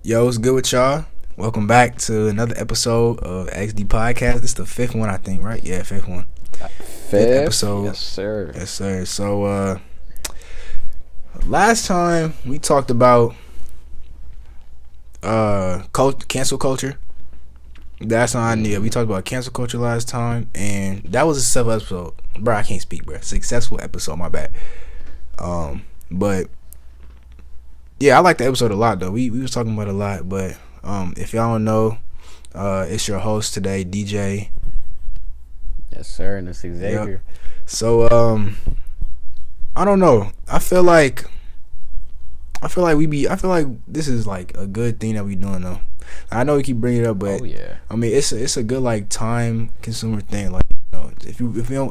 Yo, what's good with y'all? Welcome back to another episode of XD Podcast. It's the fifth one, I think, right? Yeah, fifth one. Fifth episode. Yes, sir. Yes, sir. So, last time we talked about cancel culture. That's not idea. We talked about cancel culture last time, and that was a successful episode. Bro, I can't speak, bro. Successful episode, my bad. But yeah, I like the episode a lot though. We was talking about it a lot, but if y'all don't know, it's your host today, DJ. Yes, sir, and it's Xavier. Yep. So I don't know. I feel like this is like a good thing that we doing though. I know we keep bringing it up, but I mean it's a good like time consumer thing. Like, you know,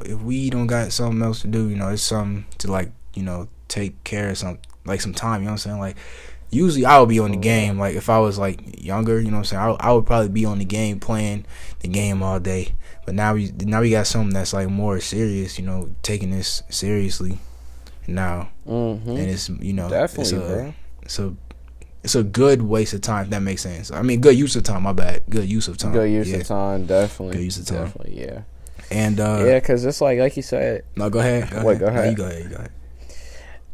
if we don't got something else to do, you know, it's something to like, you know, take care of some time, you know what I'm saying? Like, usually I would be on the game. Like, if I was like younger, you know what I'm saying, I would probably be on the game, playing the game all day. But now we got something that's like more serious, you know, taking this seriously now. And it's, you know, definitely, it's a good waste of time, if that makes sense. I mean, good use of time, my bad. Good use of time. Good use of time, definitely. Good use of time. Definitely, yeah. And yeah, because it's like you said. No, go ahead. Go ahead. No, you go ahead.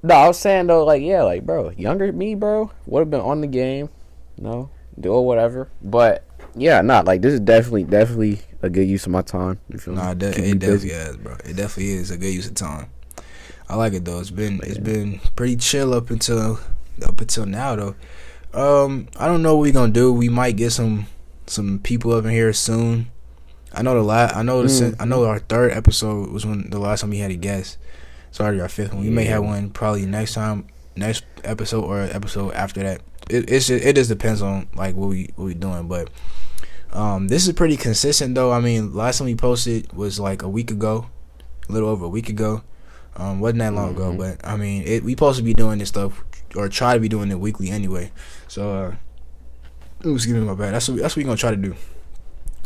No, I was saying though, like, yeah, like, bro, younger me, bro, would have been on the game, you know, doing whatever. But yeah, not like this is definitely a good use of my time. You feel me? It definitely is, bro. It definitely is a good use of time. I like it though. It's been pretty chill up until now though. I don't know what we're gonna do. We might get some people up in here soon. I know our third episode was when the last time we had a guest. Sorry, our fifth one. We may have one probably next episode or episode after that. It just depends on like what we doing. But this is pretty consistent though. I mean, last time we posted was like a week ago, a little over a week ago. Wasn't that long ago, but I mean, we supposed to be doing this stuff or try to be doing it weekly anyway. So, excuse me, my bad. That's what we're gonna try to do.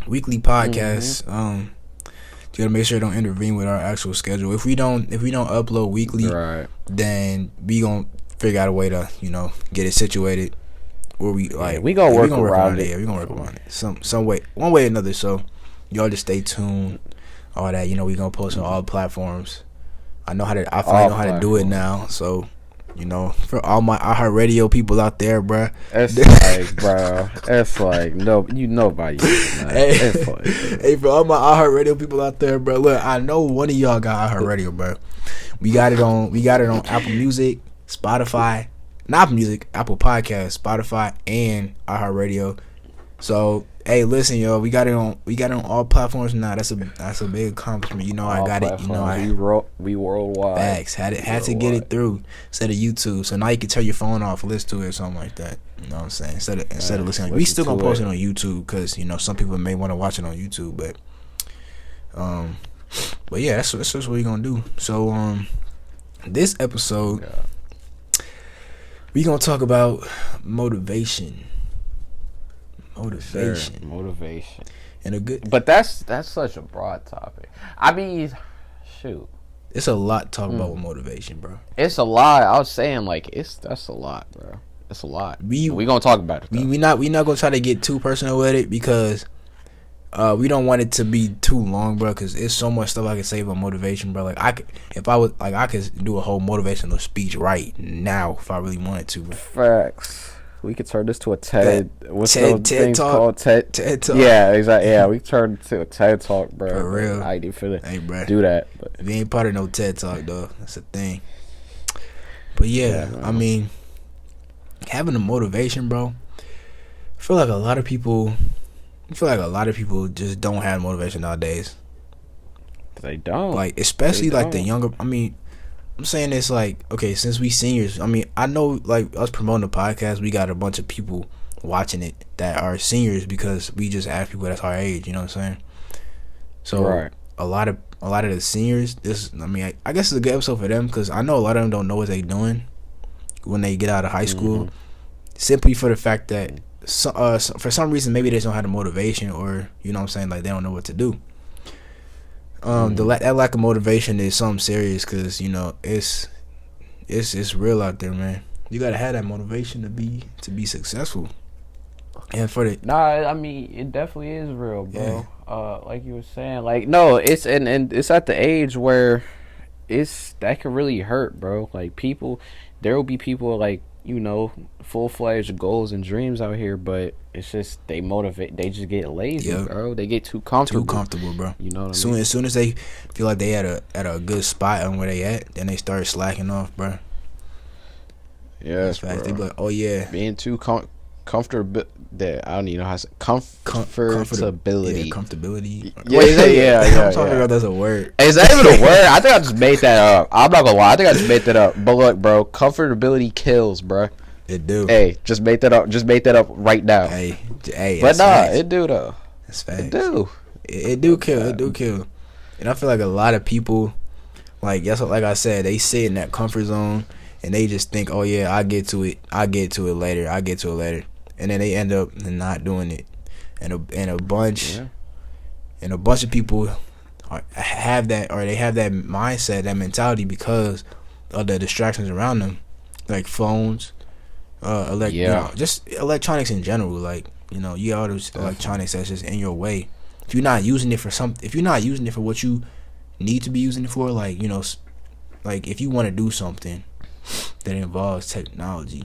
Weekly podcast. You gotta make sure it don't intervene with our actual schedule. If we don't upload weekly, right, then we gonna figure out a way to, you know, get it situated where we like we gonna work around it. Yeah, we gonna work around it some way, one way or another. So y'all just stay tuned. All that, you know, we gonna post on all platforms. I finally know how to do it now. So, you know, for all my iHeartRadio people out there, bruh. It's like nobody. Hey, for all my iHeartRadio people out there, bruh. Look, I know one of y'all got iHeartRadio, bruh. We got it on Apple Music, Spotify, not Apple Music, Apple Podcasts, Spotify, and iHeartRadio. So, hey, listen, yo, we got it on all platforms now. That's a big accomplishment. You know, all I got platforms. It. You know, we worldwide. Facts. Had to get it through instead of YouTube. So now you can turn your phone off and listen to it or something like that. You know what I'm saying? Instead of listening, we still gonna post it on YouTube because, you know, some people may want to watch it on YouTube, but yeah, that's just what we're gonna do. So this episode, we gonna talk about motivation. Motivation. And a good, but that's such a broad topic. I mean, shoot, it's a lot to talk about with motivation, bro. It's a lot. I was saying, like, that's a lot, bro. It's a lot. We gonna talk about it. We not gonna try to get too personal with it because we don't want it to be too long, bro. Because it's so much stuff I can say about motivation, bro. Like, I could do a whole motivational speech right now if I really wanted to, bro. Facts. We could turn this to a TED. What's TED Talk? Called? TED Talk. Yeah, exactly. Yeah, we turned to a TED Talk, bro. For real. I didn't feel it. Hey, bro. Do that. But we ain't part of no TED Talk, though. That's the thing. But yeah, I mean, having a motivation, bro. I feel like a lot of people just don't have motivation nowadays. They don't. Like, especially like the younger. I mean, I'm saying this like, okay, since we seniors, I mean, I know like us promoting the podcast, we got a bunch of people watching it that are seniors because we just ask people that's our age, you know what I'm saying? So right. a lot of the seniors, I guess it's a good episode for them because I know a lot of them don't know what they're doing when they get out of high school, simply for the fact that for some reason maybe they just don't have the motivation, or you know what I'm saying, like they don't know what to do. That lack of motivation is something serious because, you know, it's real out there, man. You gotta have that motivation to be successful. And for the Nah, I mean it definitely is real, bro. Like you were saying, like no, it's and it's at the age where it's that could really hurt, bro. Like people, there will be people like full fledged goals and dreams out here, but it's just they just get lazy, bro. They get too comfortable. Bro. You know what I mean? As soon as they feel like they at a good spot on where they at, then they start slacking off, bro. Yeah, they be like, oh yeah, being too comfortable. That I don't even know how to say comfortability. Yeah, comfortability. Yeah, I'm talking about that's a word. Is that even a word? I think I just made that up. I'm not gonna lie. I think I just made that up. But look, bro, comfortability kills, bro. It do. Hey, just make that up. Just make that up right now. Hey. But nah, it do though. That's facts. It do. It do kill. It do kill. And I feel like a lot of people, like I said, they sit in that comfort zone and they just think, oh yeah, I get to it later. And then they end up not doing it, and a bunch of people have that mindset, that mentality because of the distractions around them, like phones, just electronics in general. Like you got all those electronics that's just in your way. If you're not using it for what you need to be using it for, like like if you want to do something that involves technology,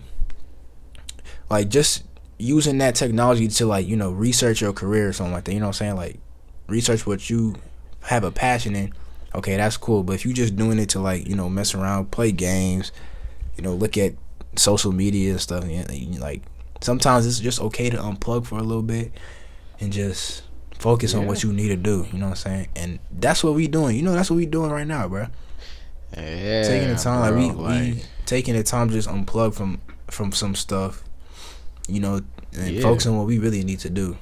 like just using that technology to research your career or something like that, you know what I'm saying? Like research what you have a passion in. Okay, that's cool. But if you just doing it to mess around, play games, look at social media and stuff, like sometimes it's just okay to unplug for a little bit and just focus on what you need to do. You know what I'm saying? And that's what we doing. That's what we doing right now, bro. Yeah, taking the time, bro, we taking the time to just unplug from some stuff. And focus on what we really need to do.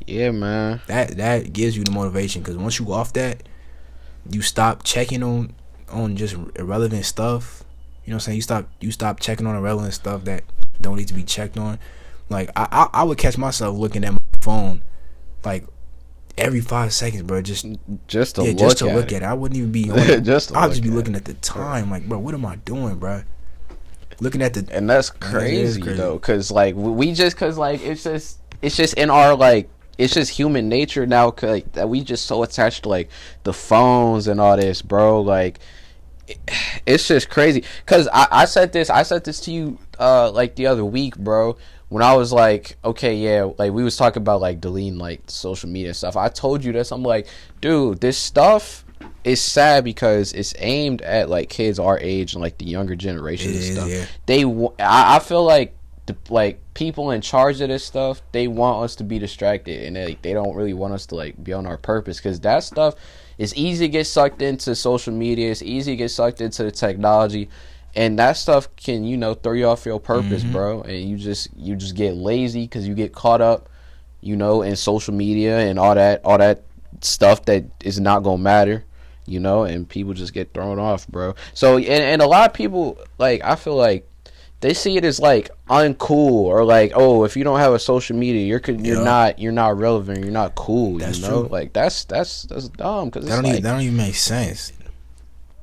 Yeah, man. That gives you the motivation, because once you off that, you stop checking on just irrelevant stuff. You know what I'm saying? You stop checking on irrelevant stuff that don't need to be checked on. Like I would catch myself looking at my phone like every 5 seconds, bro. Just to look at it. I wouldn't even be. I'd just be looking at the time, like, bro, what am I doing, bro? Looking at the, and that's crazy though, cause like it's just in our it's just human nature now, that we just so attached to the phones and all this, bro. Like it's just crazy. Cause I said this to you the other week, bro. When I was like, okay, yeah, we was talking about deleting social media and stuff. I told you this. I'm like, dude, this stuff. It's sad because it's aimed at kids our age and the younger generation and stuff. Yeah. I feel like people in charge of this stuff, they want us to be distracted, and they don't really want us to be on our purpose, because that stuff is easy to get sucked into social media. It's easy to get sucked into the technology, and that stuff can throw you off your purpose, bro. And you just get lazy because you get caught up, in social media and all that stuff that is not gonna matter. And people just get thrown off, bro. So, and a lot of people, I feel like they see it as uncool, or oh, if you don't have a social media, you're not relevant, you're not cool. That's true. That's dumb, because that don't even make sense.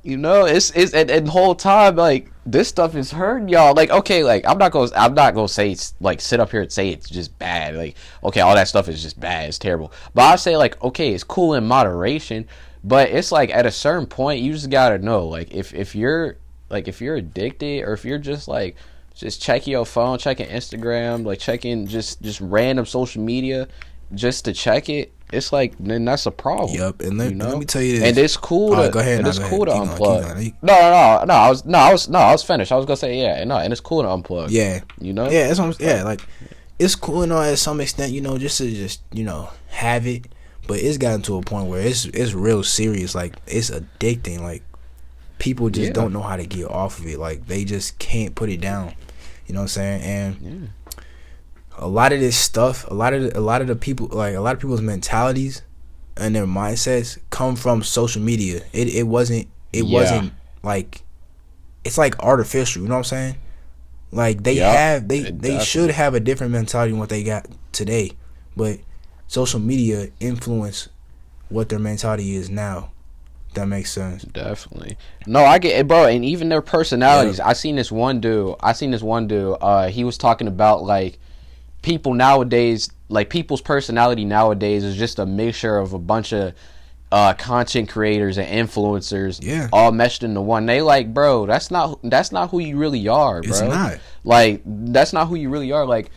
It's and the whole time this stuff is hurting y'all. Okay, I'm not gonna say sit up here and say it's just bad. Okay, all that stuff is just bad, it's terrible. But I say okay, it's cool in moderation. But it's at a certain point, you just gotta know, if you're addicted, or if you're just checking your phone, checking Instagram, checking just random social media just to check it, it's then that's a problem. Yep. And let me tell you this. And it's cool to go ahead. And it's cool to unplug. No, I was finished. I was gonna say and it's cool to unplug. Yeah. Yeah, that's what it's cool and all at some extent, just to have it. But it's gotten to a point where it's real serious. It's addicting. People just don't know how to get off of it. They just can't put it down. You know what I'm saying? And a lot of this stuff, a lot of the people, a lot of people's mentalities and their mindsets come from social media. It wasn't it's artificial. You know what I'm saying? They should have a different mentality than what they got today, but social media influence what their mentality is now. That makes sense. Definitely. No, I get it, bro. And even their personalities. Yeah. I seen this one dude. He was talking about people nowadays, like people's personality nowadays is just a mixture of a bunch of content creators and influencers, all meshed into one. They like, bro, that's not who you really are, bro. It's not. Like, that's not who you really are. Like,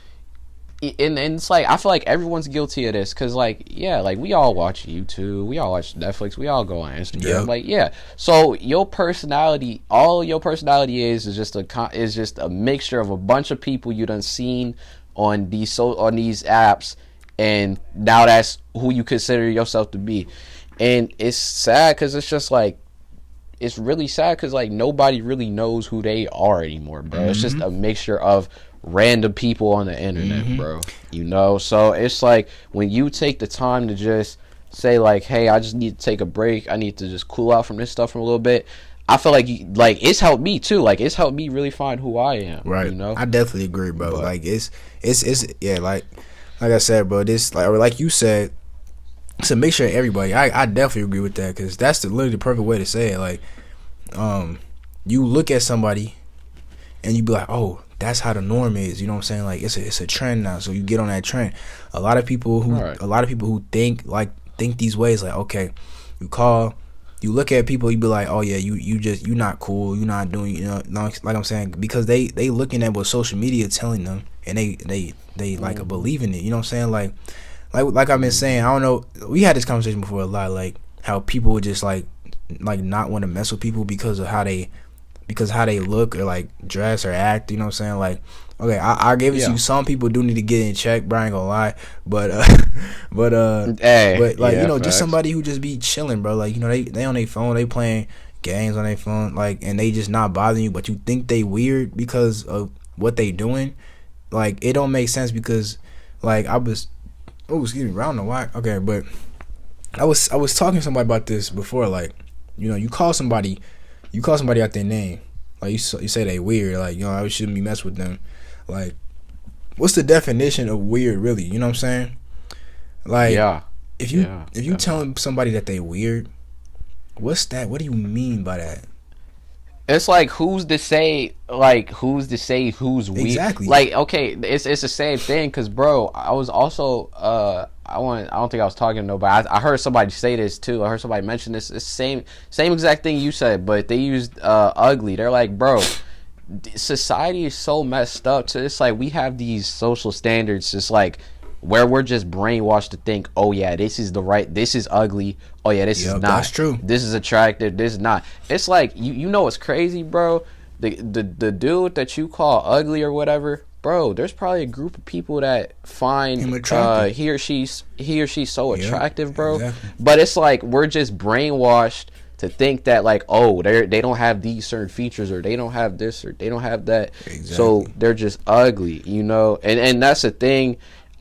and it's like, I feel like everyone's guilty of this, because like, yeah, like we all watch YouTube, we all watch Netflix, we all go on Instagram. Yep. Like, yeah, so your personality, all your personality is just a mixture of a bunch of people you done seen on these apps, and now that's who you consider yourself to be. And it's sad, because it's just like, it's really sad, because like nobody really knows who they are anymore, bro. It's just a mixture of random people on the internet, bro. You know, so it's like, when you take the time to just say like, hey, I just need to take a break, I need to just cool out from this stuff for a little bit, I feel like it's helped me too. Like, it's helped me really find who I am. Right. You know, I definitely agree, bro. But like it's yeah, like I said, bro. This like you said, it's a mixture of everybody. I definitely agree with that, because that's literally the perfect way to say it. Like, you look at somebody and you be like, oh, that's how the norm is. You know what I'm saying? Like, it's a trend now, so you get on that trend. A lot of people who think these ways, like, okay, you look at people, you be like, oh yeah, you not cool, you not doing, you know, like I'm saying, because they looking at what social media telling them, and they like believe in it. You know what I'm saying? Like I've been saying, I don't know, we had this conversation before a lot, like how people would just like not want to mess with people because of how they look or like dress or act. You know what I'm saying? Like, okay, I give it to you. Some people do need to get in check, bro. I ain't gonna lie, but like, you know, just somebody who just be chilling, bro. Like, you know, they on their phone, they playing games on their phone, like, and they just not bothering you, but you think they weird because of what they doing. Like, it don't make sense, because like I don't know why. Okay, but I was talking to somebody about this before. Like, you know, you call somebody out their name, like you say they weird, like, you know, I shouldn't be messing with them. Like, what's the definition of weird, really? You know what I'm saying? Like, if you telling somebody that they weird, what's that? What do you mean by that? It's like, who's to say who's weird? Exactly. Like, okay, it's the same thing, because bro, I was also I don't think I was talking to nobody. I heard somebody say this too. I heard somebody mention this. It's same exact thing you said, but they used ugly. They're like, bro, society is so messed up. So it's like, we have these social standards, just like, where we're just brainwashed to think, oh yeah, this is ugly. Oh yeah, this is not. That's true. This is attractive. This is not. It's like, you know what's crazy, bro? The dude that you call ugly or whatever, bro, there's probably a group of people that find he or she's so attractive, bro. Exactly. But it's like, we're just brainwashed to think that, like, oh, they don't have these certain features, or they don't have this, or they don't have that. Exactly. So they're just ugly, you know? And that's the thing.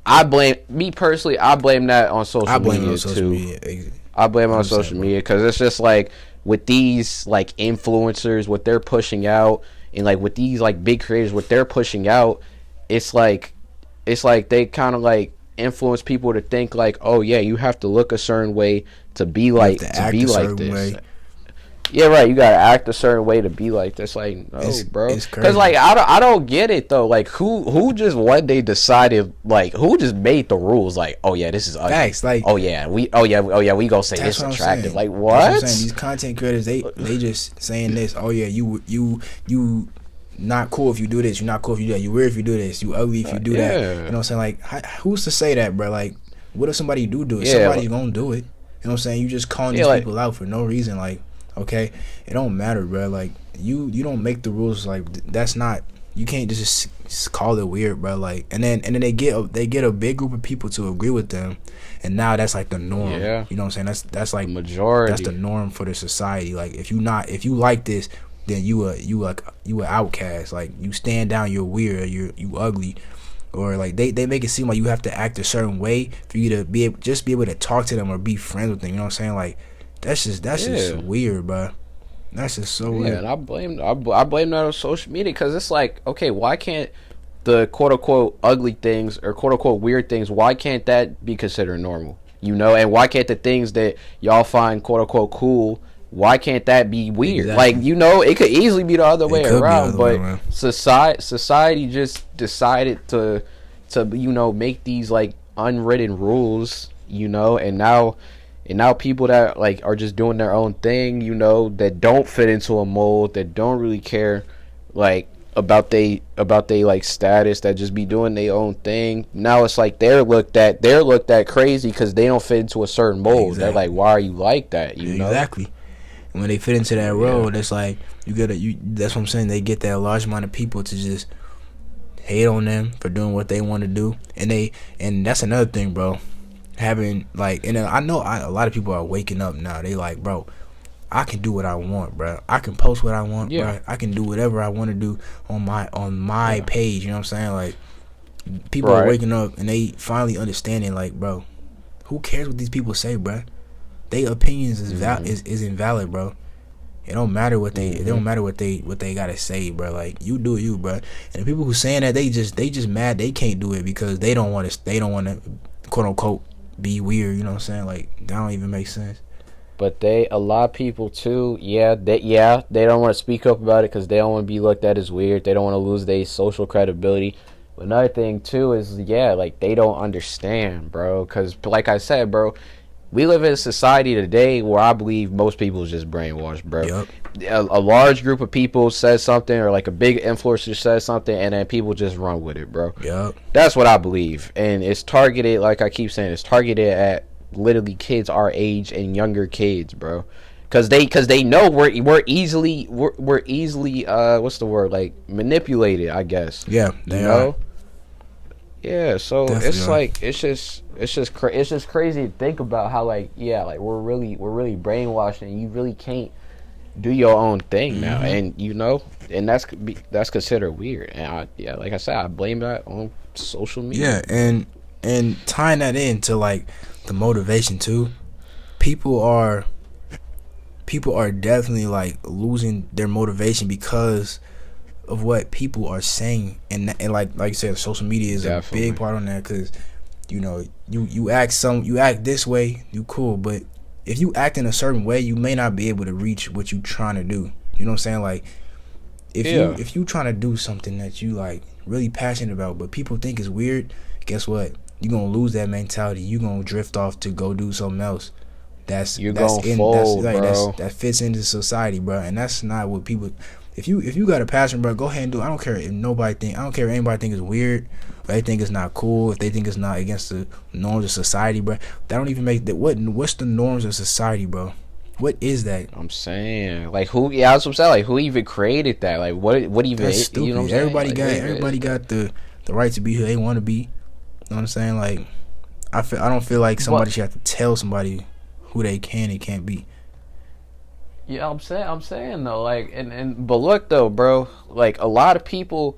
I blame that on social media too. I blame it on social media, because it's just like, with these like influencers, what they're pushing out, and like with these like big creators, what they're pushing out, it's like they kind of like influence people to think like, oh yeah, you have to look a certain way to be like this. Yeah, right. You gotta act a certain way to be like this. Like, no, bro. Because like, I don't get it though. Like, who just one day decided, like, who just made the rules? Like, oh yeah, this is ugly. Facts, like, we gonna say this is attractive. Like, what? That's what I'm saying. These content creators, they just saying this. Oh yeah, you not cool if you do this. You're not cool if you do that. You weird if you do this. You ugly if you do that. You know what I'm saying? Like, who's to say that, bro? Like, what if somebody do it? Somebody's gonna do it. You know what I'm saying? You just calling these people out for no reason. Like, okay, it don't matter, bro. Like, you don't make the rules. Like, that's not, you can't just call it weird, bro. Like, and then they get a big group of people to agree with them, and now that's like the norm. Yeah. You know what I'm saying? That's like majority. That's the norm for the society. Like, if you like this, then you a outcast. Like, you stand down, you're weird, you ugly. Or like they make it seem like you have to act a certain way for you to be able to talk to them or be friends with them. You know what I'm saying? Like, that's just weird, bro. That's just so weird. And I blame that on social media, because it's like, okay, why can't the quote unquote ugly things or quote unquote weird things, why can't that be considered normal? You know, and why can't the things that y'all find quote unquote cool, why can't that be weird? Exactly. Like, you know, it could easily be the other way around, but society just decided to to make these like unwritten rules, and now people that like are just doing their own thing, that don't fit into a mold, that don't really care like about they like status, that just be doing their own thing. Now it's like they're looked at crazy because they don't fit into a certain mold. Exactly. They're like, why are you like that? You know exactly. When they fit into that role, it's like that's what I'm saying. They get that large amount of people to just hate on them for doing what they want to do, and that's another thing, bro. Having like, and I know a lot of people are waking up now. They like, bro, I can do what I want, bro. I can post what I want, bro. I can do whatever I want to do on my page. You know what I'm saying? Like, people are waking up and they finally understanding, like, bro, who cares what these people say, bro? Their opinions is invalid, bro. It don't matter what they it don't matter what they gotta say, bro. Like, you do you, bro. And the people who saying that, they just mad they can't do it because they don't want to quote unquote be weird. You know what I'm saying? Like, that don't even make sense. But a lot of people too, they don't want to speak up about it because they don't want to be looked at as weird. They don't want to lose their social credibility. But another thing too is, like, they don't understand, bro. Because like I said, bro, we live in a society today where I believe most people is just brainwashed, bro. Yep. A large group of people says something, or like a big influencer says something, and then people just run with it, bro. Yep. That's what I believe. And it's targeted, like I keep saying, it's targeted at literally kids our age and younger kids, bro. Because they know we're easily what's the word, like, manipulated, I guess. Yeah, they are. Yeah, so definitely it's like it's just crazy to think about how, like, we're really brainwashed, and you really can't do your own thing now, and and that's considered weird. And like I said, I blame that on social media. Yeah, and tying that into like the motivation too, people are definitely like losing their motivation because of what people are saying, and like you said, social media is a big part on that. Because you act this way, you cool, but if you act in a certain way, you may not be able to reach what you trying to do. You know what I'm saying? Like, if you trying to do something that you like really passionate about, but people think is weird, guess what? You're gonna lose that mentality. You're gonna drift off to go do something else. That fits into society, bro. And that's not what people. If you got a passion, bro, go ahead and do it. I don't care if anybody think it's weird, or they think it's not cool, if they think it's not against the norms of society, bro. That don't even make that. What's the norms of society, bro? What is that? I'm saying, like, who? Yeah, that's what I'm saying. Like, who even created that? Like, what even? That's stupid. You know what I'm everybody got the right to be who they want to be. You know what I'm saying? Like, I don't feel like somebody should have to tell somebody who they can and can't be. Yeah, I'm saying though, like, but look though, bro, like, a lot of people,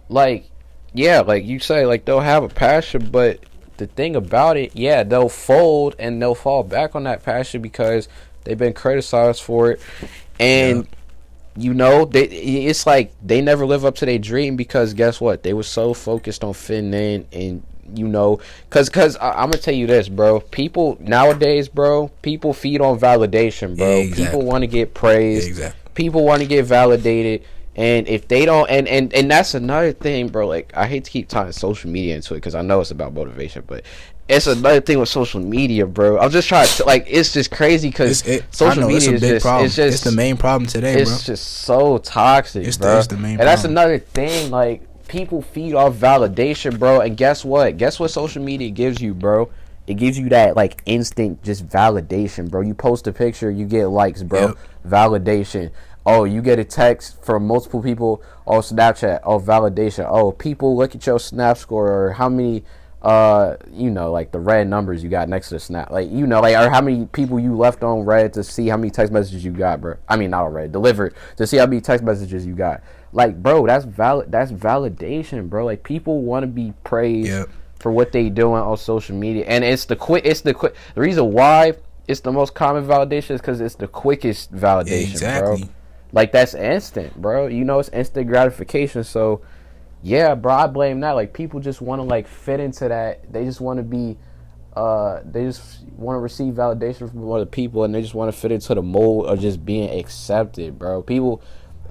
like, like you say, like, they'll have a passion, but the thing about it, they'll fold and they'll fall back on that passion because they've been criticized for it, and it's like they never live up to their dream because guess what? They were so focused on fitting in, and because I'm gonna tell you this, bro. People nowadays, bro, people feed on validation, bro. Yeah, exactly. People want to get praised. Yeah, exactly. People want to get validated, and if they don't, and that's another thing, bro. Like, I hate to keep tying social media into it because I know it's about motivation, but it's another thing with social media, bro. I'm just trying to, like, it's just crazy because social media is it's the main problem today, bro. It's just so toxic, bro. It's the main problem. And that's another thing, like, people feed off validation, bro, and guess what social media gives you, bro? It gives you that, like, instant just validation, bro. You post a picture, you get likes, bro. Yep. Validation. Oh, you get a text from multiple people. Oh, Snapchat. Oh, validation. Oh, people look at your Snap score, or how many like the red numbers you got next to the Snap, like, like, or how many people you left on red to see how many text messages you got, bro. I mean, not on red, delivered, to see how many text messages you got. Like, bro, that's validation, bro. Like, people want to be praised for what they doing on social media, and the reason why it's the most common validation is because it's the quickest validation, bro. Like, that's instant, bro. It's instant gratification. So yeah, bro, I blame that. Like, people just want to, like, fit into that. They just want to be they just want to receive validation from other people, and they just want to fit into the mold of just being accepted, bro. People,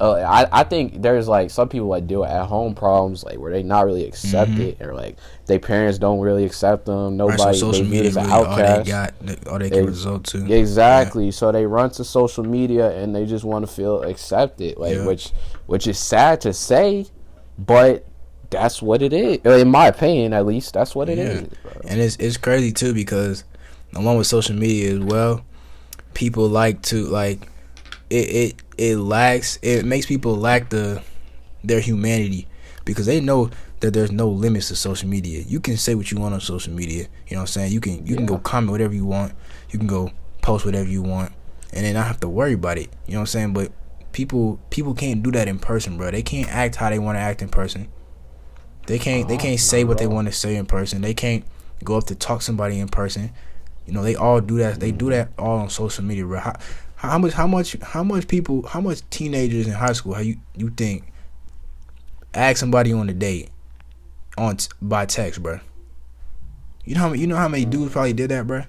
I think there's like some people like deal with at home problems like where they not really accepted or like their parents don't really accept them. Nobody Right, so they social view media as an really outcast. all they can result to. Exactly. Yeah. So they run to social media and they just want to feel accepted, like which is sad to say, but that's what it is. In my opinion, at least, that's what it is. Bro. And it's crazy too because along with social media as well, people like to like it makes people lack their humanity because they know that there's no limits to social media. You can say what you want on social media. You know what I'm saying? You can go comment whatever you want. You can go post whatever you want and then not have to worry about it. You know what I'm saying? But people can't do that in person, bro. They can't act how they want to act in person. They can't say what they want to say in person. They can't go up to talk to somebody in person. You know, they all do that. They do that all on social media, bro. How much teenagers in high school you think ask somebody on a date by text, bro? You know how many dudes probably did that, bro?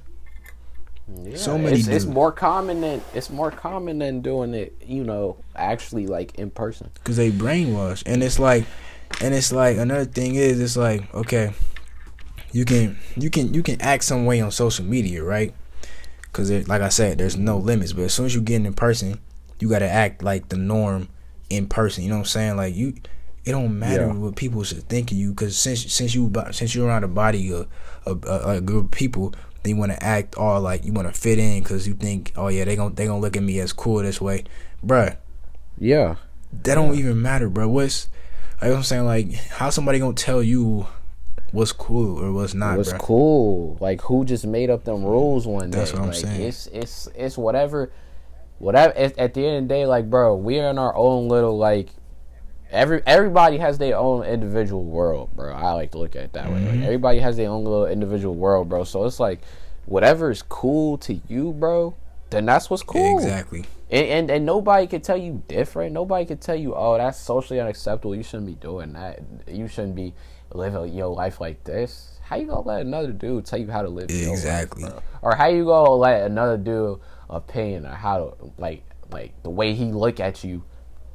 Yeah, so many dudes. It's more common than doing it, you know, actually like in person. Cause they brainwashed, and it's like another thing is it's like okay, you can act some way on social media, right? Cause like I said, there's no limits. But as soon as you get in person, you gotta act like the norm in person. You know what I'm saying? Like it don't matter what people should think of you. Cause since you're around a body of a group of people, then you want to act all like you want to fit in. Cause you think, oh yeah, they gonna look at me as cool this way, bruh. Yeah, that don't even matter, bro. What's like I'm saying, like how somebody gonna tell you what's cool or what's not? What's cool? Like who just made up them rules one day? That's what I'm like, saying. It's whatever. At the end of the day, like bro, we're in our own little like. Everybody has their own individual world, bro. I like to look at it that way. Like, everybody has their own little individual world, bro. So it's like whatever is cool to you, bro. Then that's what's cool. Exactly. And nobody can tell you different. Nobody can tell you, oh, that's socially unacceptable. You shouldn't be doing that. You shouldn't be living your life like this. How you gonna let another dude tell you how to live your life, bro? Or how you gonna let another dude opinion or how to like the way he look at you,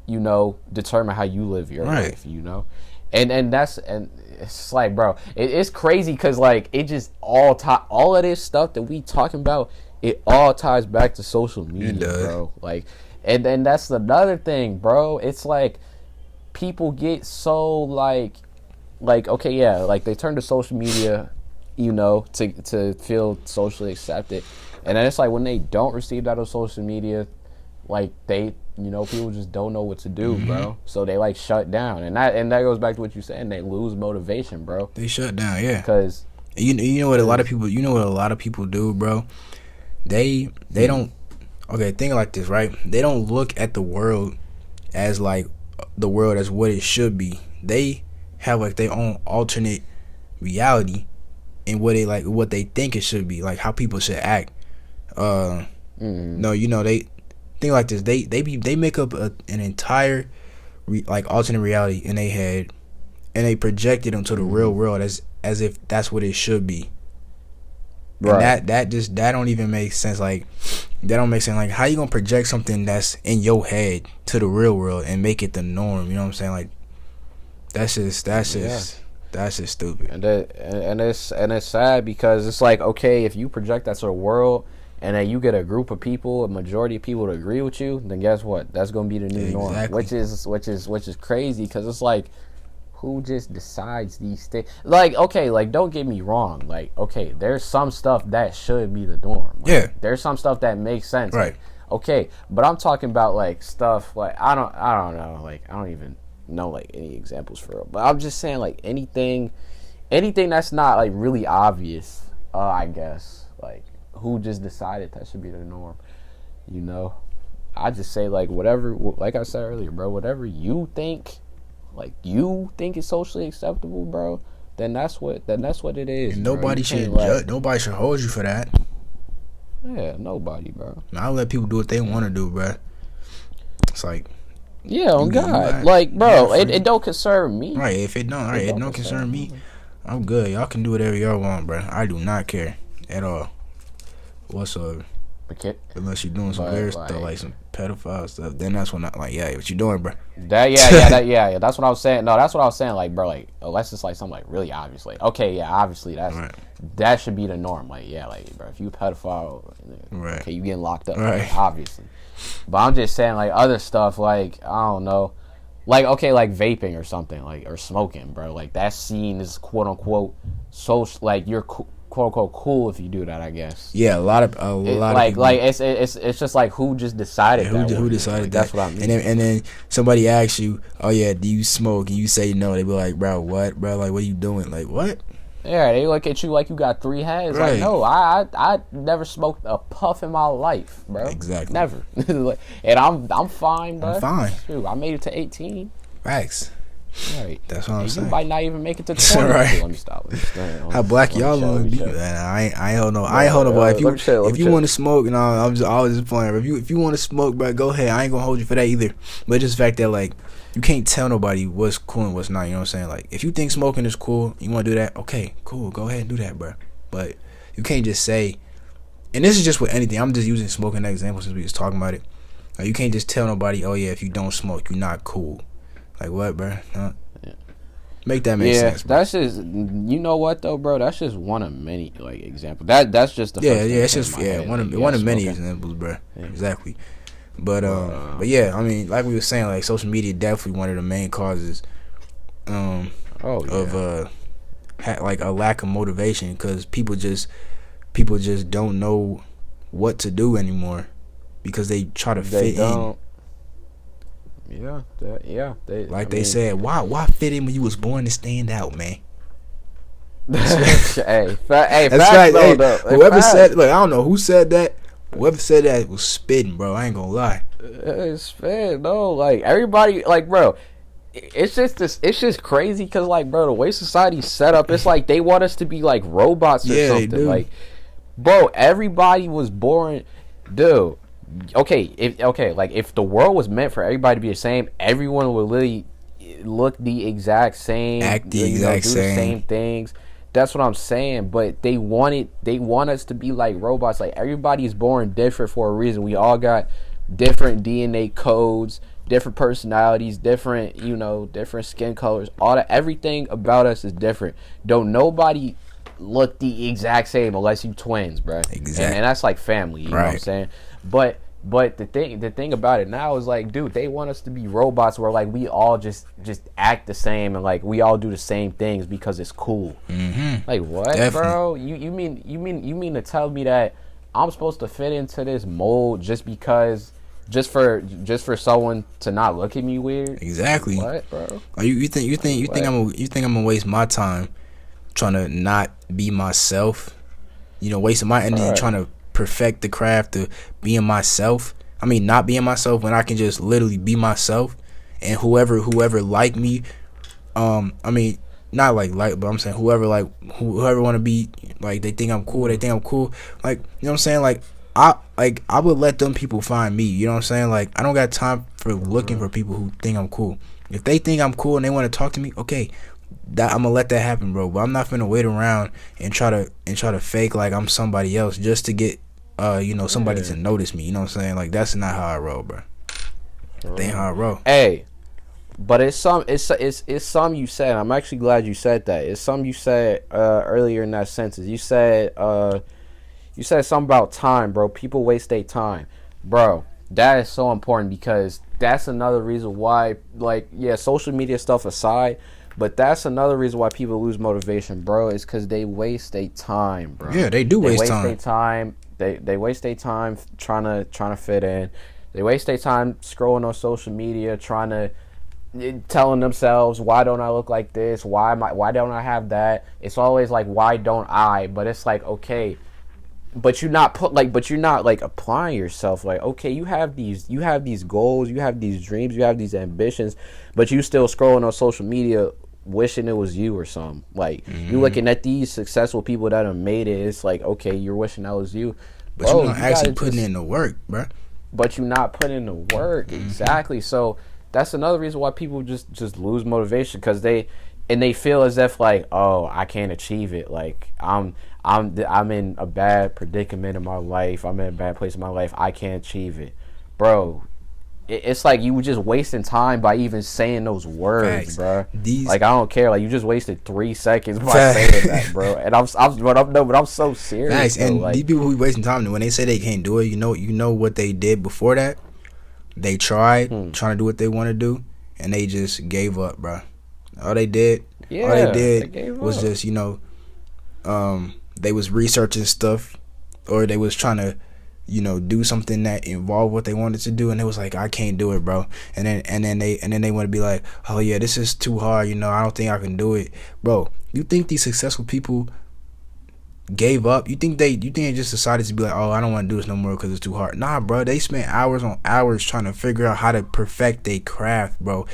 you know, determine how you live your life, you know? And it's like, bro, it's crazy because like it just all of this stuff that we talking about, it all ties back to social media, bro. Like, and then that's another thing, bro. It's like people get so like okay, yeah, like they turn to social media, you know, to feel socially accepted, and then it's like when they don't receive that on social media, like they, you know, people just don't know what to do, bro. So they like shut down, and that goes back to what you said. They lose motivation, bro. They shut down, yeah. Because you know what a lot of people do, bro. They don't. Okay, think like this, right? They don't look at the world as like the world as what it should be. They have like their own alternate reality and what they think it should be, like how people should act. No, you know, they think like this. They make up an entire like alternate reality in their head, and they project it into the real world as if that's what it should be. Right. And that don't even make sense. Like that don't make sense. Like how you gonna project something that's in your head to the real world and make it the norm? You know what I'm saying? Like that's just stupid. And it's sad because it's like, okay, if you project that sort of world and then you get a group of people, a majority of people to agree with you, then guess what? That's gonna be the new norm. Which is crazy because it's like, who just decides these things? Like, okay, like don't get me wrong. Like, okay, there's some stuff that should be the norm. Like, yeah. There's some stuff that makes sense. Right. Like, okay, but I'm talking about like stuff like I don't know. Like I don't even know like any examples for it. But I'm just saying like anything that's not like really obvious. I guess like who just decided that should be the norm? You know, I just say like whatever. Like I said earlier, bro. Whatever you think. Like you think is socially acceptable, bro, then that's what it is. And nobody should judge. Nobody should hold you for that. Yeah, nobody, bro. I'll let people do what they want to do, bro. It's like, yeah, on God, like, bro, it don't concern me. Right? If it don't, it don't concern me. I'm good. Y'all can do whatever y'all want, bro. I do not care at all, whatsoever. Unless you're doing some weird stuff, like some pedophile stuff, then that's when I like, yeah, what you doing, bro? That's what I was saying. No, that's what I was saying. Like, bro, like unless it's like something like really obvious, like okay, yeah, obviously that should be the norm. Like, yeah, like bro, if you a pedophile, okay, you getting locked up, like, obviously. But I'm just saying, like other stuff, like I don't know, like okay, like vaping or something, like or smoking, bro. Like that scene is quote unquote social, like you're quote unquote cool if you do that, I guess. Yeah, a lot of people. Like it's just like who just decided who decided that. That's what I mean. And then somebody asks you, oh yeah, do you smoke? And you say no. They be like, bro, what, bro? Like, what are you doing? Like, what? Yeah, they look at you like you got 3 heads. Right. Like, no, I never smoked a puff in my life, bro. Exactly. Never. And I'm fine, bro. I'm fine. Shoot, I made it to 18. Facts. Right. That's what I'm saying. You might not even make it to 20. Right. Let me stop. How black y'all want to be, man? I ain't hold no. I ain't hold no. But if you want to smoke, you know, I was just playing. If you want to smoke, bro, go ahead. I ain't gonna hold you for that either. But just the fact that like you can't tell nobody what's cool and what's not. You know what I'm saying? Like if you think smoking is cool, you want to do that. Okay, cool. Go ahead and do that, bro. But you can't just say. And this is just with anything. I'm just using smoking as an example since we was talking about it. Like, you can't just tell nobody, oh yeah, if you don't smoke, you're not cool. Like what, bro? Huh? Make that make sense, bro. That's just, you know what though, bro? That's just one of many like examples. That's just the first it's just one of many examples, bro. Yeah. Exactly. But yeah, I mean, like we were saying, like social media definitely one of the main causes of like a lack of motivation, because people just don't know what to do anymore because they try to fit in. They said, why fit in when you was born to stand out, man? That's right. Whoever said, like, I don't know who said that. Whoever said that was spitting, bro. I ain't gonna lie. It's spitting, no. Like everybody, like, bro. It's just crazy because, like, bro, the way society's set up, it's like they want us to be like robots or something. They do. Like, bro, everybody was born, dude. Okay, if the world was meant for everybody to be the same, everyone would literally look the exact same, act the exact do same, the same things. That's what I'm saying. But they want us to be like robots. Like everybody's born different for a reason. We all got different DNA codes, different personalities, different different skin colors. All that, everything about us is different. Don't nobody look the exact same unless you twins, bro. Exactly. And that's like family. You know what I'm saying? But the thing about it now is like, dude, they want us to be robots where like we all just act the same and like we all do the same things because it's cool. Mm-hmm. Like what, definitely. Bro? You mean to tell me that I'm supposed to fit into this mold just for someone to not look at me weird? Exactly. What, bro? You think I'm gonna waste my time trying to not be myself? Wasting my energy trying to perfect the craft of being myself. I mean, not being myself when I can just literally be myself, and whoever like me, I mean, not like, but I'm saying whoever want to be like, they think I'm cool. Like, you know what I'm saying? Like, I would let them people find me. You know what I'm saying? Like, I don't got time for looking for people who think I'm cool. If they think I'm cool and they want to talk to me, okay, that I'm gonna let that happen, bro. But I'm not finna wait around and try to fake like I'm somebody else just to get somebody to notice me. You know what I'm saying? Like, that's not how I roll, bro. That ain't how I roll. Hey, but it's some you said. I'm actually glad you said that. It's some you said earlier in that sentence. You said something about time, bro. People waste their time, bro. That is so important because that's another reason why, like, yeah, social media stuff aside, but that's another reason why people lose motivation, bro. Is because they waste their time, bro. Yeah, they do waste time. Their time. They waste their time trying to fit in. They waste their time scrolling on social media, telling themselves, why don't I look like this? Why don't I have that? It's always like, why don't I? But it's like, okay, but you're not applying yourself. Like, okay, you have these goals, you have these dreams, you have these ambitions, but you still scrolling on social media wishing it was you or something. Like, you looking at these successful people that have made it, it's like, okay, you're wishing that was you, but you're not actually putting in the work, bro. But you're not putting in the work. Exactly. So that's another reason why people just lose motivation, because they and they feel as if like, oh, I can't achieve it. Like I'm in a bad predicament in my life. I'm in a bad place in my life. I can't achieve it, bro. It's like you were just wasting time by even saying those words, Facts. bro. These Like I don't care. Like you just wasted 3 seconds by Facts. saying that, bro. And but I'm so serious. Facts. Though, And like, these people who wasting time, when they say they can't do it, you know what they did before that. They tried trying to do what they want to do, and they just gave up, bro. All they did was just they was researching stuff, or they was trying to do something that involved what they wanted to do, and it was like, I can't do it, bro. And then they want to be like, oh yeah, this is too hard, I don't think I can do it, bro. You think these successful people gave up? You think they just decided to be like, oh, I don't want to do this no more because it's too hard? Nah, bro. They spent hours on hours trying to figure out how to perfect their craft, bro,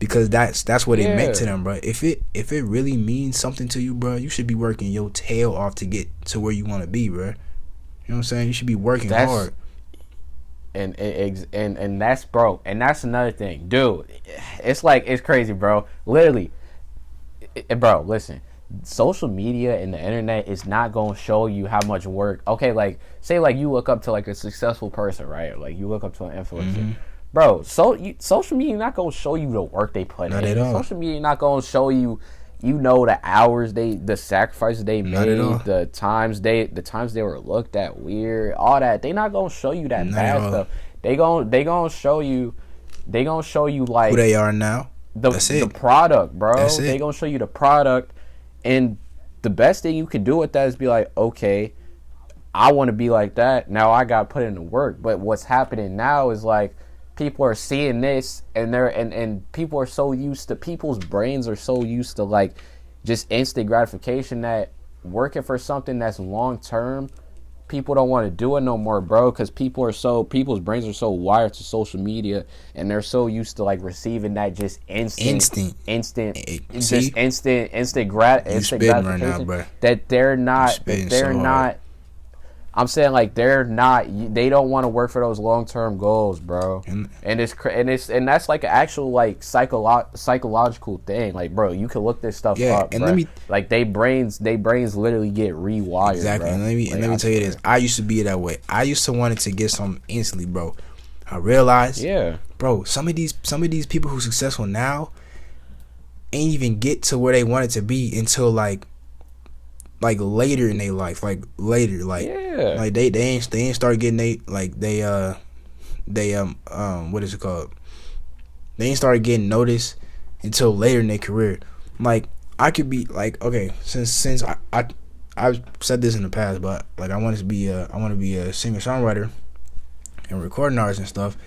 because that's what it meant to them, bro. If it really means something to you, bro, you should be working your tail off to get to where you want to be, bro. You know what I'm saying? You should be working hard. And that's, bro. And that's another thing, dude. It's like, it's crazy, bro. Literally, bro. Listen, social media and the internet is not gonna show you how much work. Okay, like say like you look up to like a successful person, right? Like you look up to an influencer, bro. Social media not gonna show you the work they put in. Not at all. Social media not gonna show you. The hours the sacrifices they made, the times they were looked at weird, all that. They not gonna show you that bad stuff. They gonna show you like who they are now. The product, bro. They gonna show you the product, and the best thing you can do with that is be like, okay, I want to be like that. Now I got to put in the work. But what's happening now is like, people are seeing this, and people are so used to, people's brains are so used to like just instant gratification, that working for something that's long term, people don't want to do it no more, bro, because people's brains are so wired to social media, and they're so used to like receiving that just instant gratification right now, bro. that they're not. I'm saying like they don't want to work for those long term goals, bro. And that's like an actual like psychological thing. Like, bro, you can look this stuff up. And bro. Like they brains literally get rewired. Exactly. Bro. And let me tell you this. I used to be that way. I used to want to get something instantly, bro. I realized, bro, some of these people who are successful now ain't even get to where they wanted to be until like later in their life, like they ain't start getting what is it called? They ain't started getting noticed until later in their career. Like, I could be like, okay, since I've said this in the past, but like I want to be a singer songwriter and recording artist and stuff.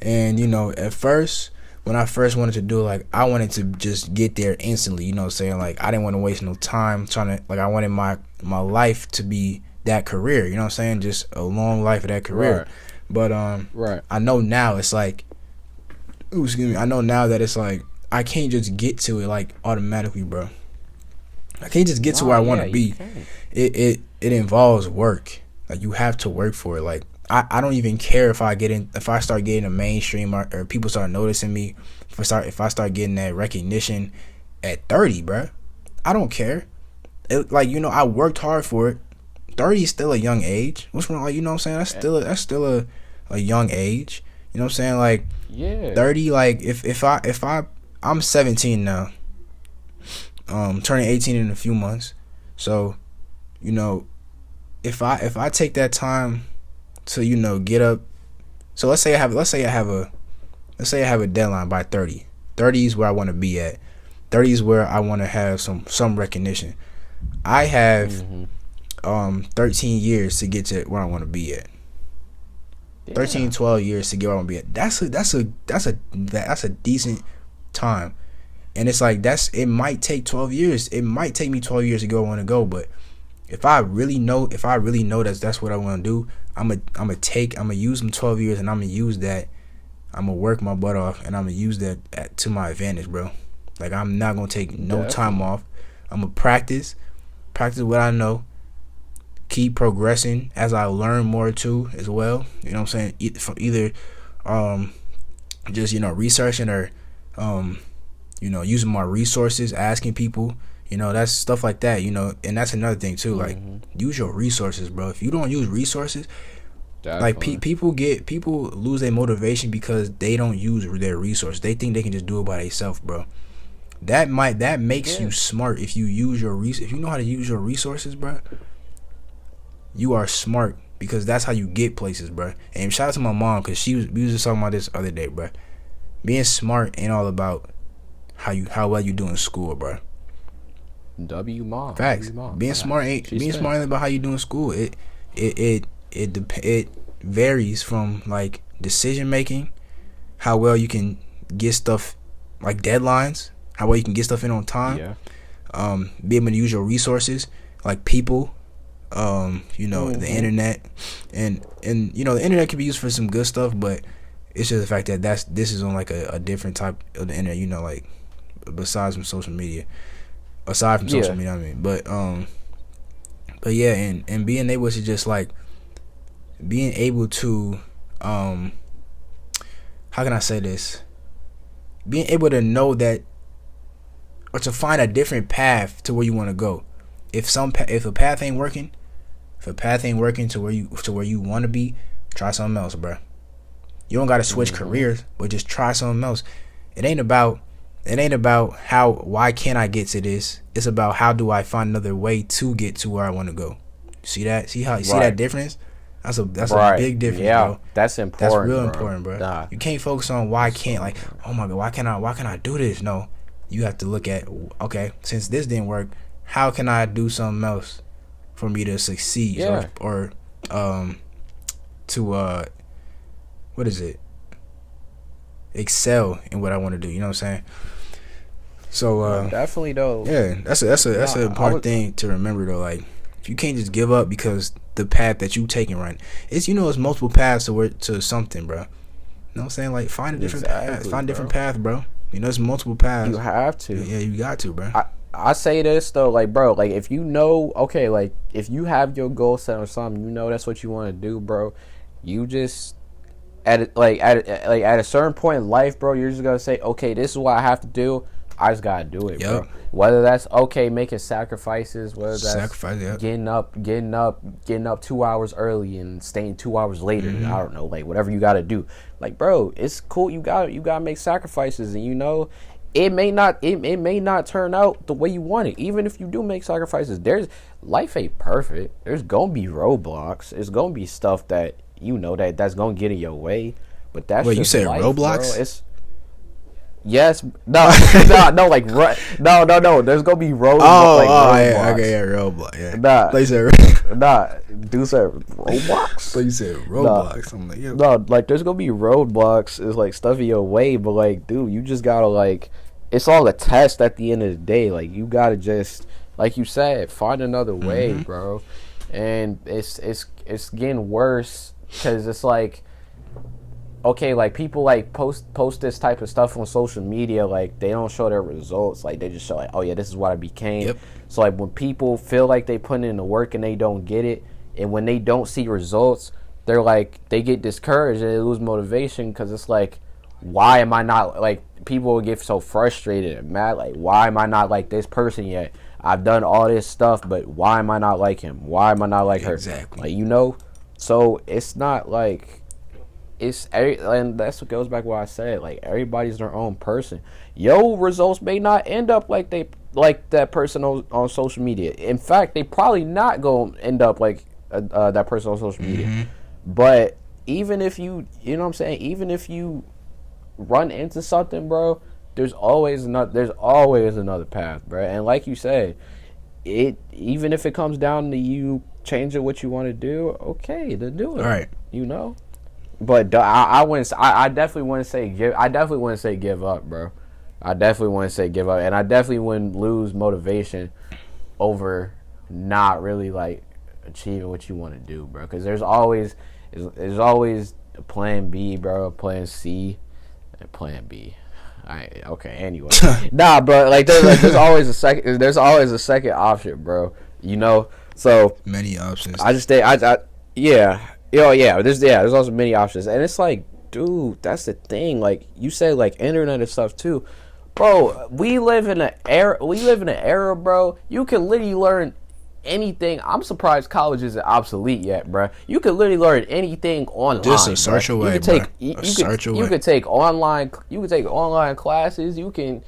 And at first, when I first wanted to do it, like, I wanted to just get there instantly, you know what I'm saying? Like, I didn't want to waste no time trying to, like, I wanted my life to be that career, you know what I'm saying? Just a long life of that career. Right. But I know now it's like, I know now that it's like, I can't just get to it like automatically, bro. I can't just get to where I want to be. It involves work. Like, you have to work for it. Like, I don't even care if I start getting a mainstream or people start noticing me. If I start getting that recognition at 30, bro, I don't care. I worked hard for it. 30 is still a young age. What's wrong? Like, you know what I'm saying? That's still a young age. You know what I'm saying? Like, 30. Like, if I'm 17 now. Turning 18 in a few months. So, if I take that time to get up, so let's say I have a deadline by 30. 30 is where I want to be at. 30 is where I want to have some recognition. I have 13 years to get to where I want to be at. 13, 12 years to get where I want to be at. That's a decent time. And it's like, it might take 12 years. It might take me 12 years to go where I want to go, but if I really know that's what I want to do, I'm gonna use them 12 years, and I'm gonna use that. I'm gonna work my butt off, and I'm gonna use that to my advantage, bro. Like, I'm not gonna take no time off. I'm gonna practice what I know, keep progressing as I learn more too, as well. You know what I'm saying? Either just researching or using my resources, asking people. That's stuff like that. And that's another thing too. Like, use your resources, bro. If you don't use resources, definitely. Like people lose their motivation because they don't use their resources. They think they can just do it by themselves, bro. That makes you smart if you use if you know how to use your resources, bro. You are smart because that's how you get places, bro. And shout out to my mom because we was just talking about this other day, bro. Being smart ain't all about how well you do in school, bro. Mom. Facts. Being smart ain't about how you do in school. It varies from like decision making, how well you can get stuff like deadlines, how well you can get stuff in on time. Yeah. Be able to use your resources like people, the internet, and the internet can be used for some good stuff, but it's just the fact that this is on like a different type of the internet, like aside from social media, I mean. But yeah, and being able to just like being able to how can I say this? Being able to know that, or to find a different path to where you want to go. If a path ain't working, to where you want to be, try something else, bro. You don't gotta switch careers, but just try something else. It ain't about why can't I get to this? It's about how do I find another way to get to where I want to go. See that? See that difference? That's a big difference, bro. That's important. That's real important, bro. Nah. You can't focus on why can't, like, oh my god, why can't I do this? No, you have to look at, okay, since this didn't work, how can I do something else for me to succeed? Yeah. Or to what is it? Excel in what I want to do. You know what I'm saying? So definitely though. Yeah, that's an important thing to remember though. Like, if you can't just give up because the path that you taking right, it's multiple paths to something, bro. You know what I'm saying? Like, find a different path. Find a different path, bro. There's multiple paths. You have to. Yeah, you got to, bro. I say this though, like, bro, like, if you know, okay, like, if you have your goal set or something, that's what you want to do, bro. You just at a certain point in life, bro, you're just gonna say, okay, this is what I have to do. I just gotta do it, bro. Whether that's making sacrifices, whether that's getting up 2 hours early and staying 2 hours later. I don't know, like, whatever you gotta do. Like, bro, it's cool. You gotta make sacrifices, and it may not turn out the way you want it. Even if you do make sacrifices, life ain't perfect. There's gonna be roadblocks. There's gonna be stuff that that's gonna get in your way. But that's you said life, roadblocks? Bro. Yes, no, like no. There's gonna be roadblocks. Roadblock. Yeah. Dude said roadblocks. So you said roadblocks. I'm like, yeah. No, like, there's gonna be roadblocks. It's like stuff in your way, but like, dude, you just gotta, like, it's all a test at the end of the day. Like, you gotta just, like you said, find another way, bro. And it's getting worse because it's like, okay, like, people like post this type of stuff on social media, like, they don't show their results, like, they just show, like, oh yeah, this is what I became. Yep. So like, when people feel like they put in the work and they don't get it, and when they don't see results, they're like, they get discouraged and they lose motivation because it's like, why am I not, like, people will get so frustrated and mad, like, why am I not like this person yet? I've done all this stuff, but why am I not like him? Why am I not like her? Exactly. Like, so it's not like, and that's what goes back to what I said. Like, everybody's their own person. Your results may not end up like that person on social media. In fact, they probably not gonna end up like that person on social media. But even if you know what I'm saying, even if you run into something, bro, there's always another path, bro. And like you said, even if it comes down to you changing what you want to do, okay, to do it. All right. But I definitely wouldn't say give up, bro. I definitely wouldn't say give up, and I definitely wouldn't lose motivation over not really, like, achieving what you want to do, bro. Because there's always a plan B, bro, a plan C, and plan B. Okay. Anyway, but like, there's always a second. There's always a second option, bro. So many options. There's also many options, and it's like, dude, that's the thing. Like you said, like, internet and stuff too. Bro, we live in an era. We live in an era, bro. You can literally learn anything. I'm surprised college isn't obsolete yet, bro. You can literally learn anything online. Just a search bro. away, you can take, bro. You could take online. You can take online classes. You can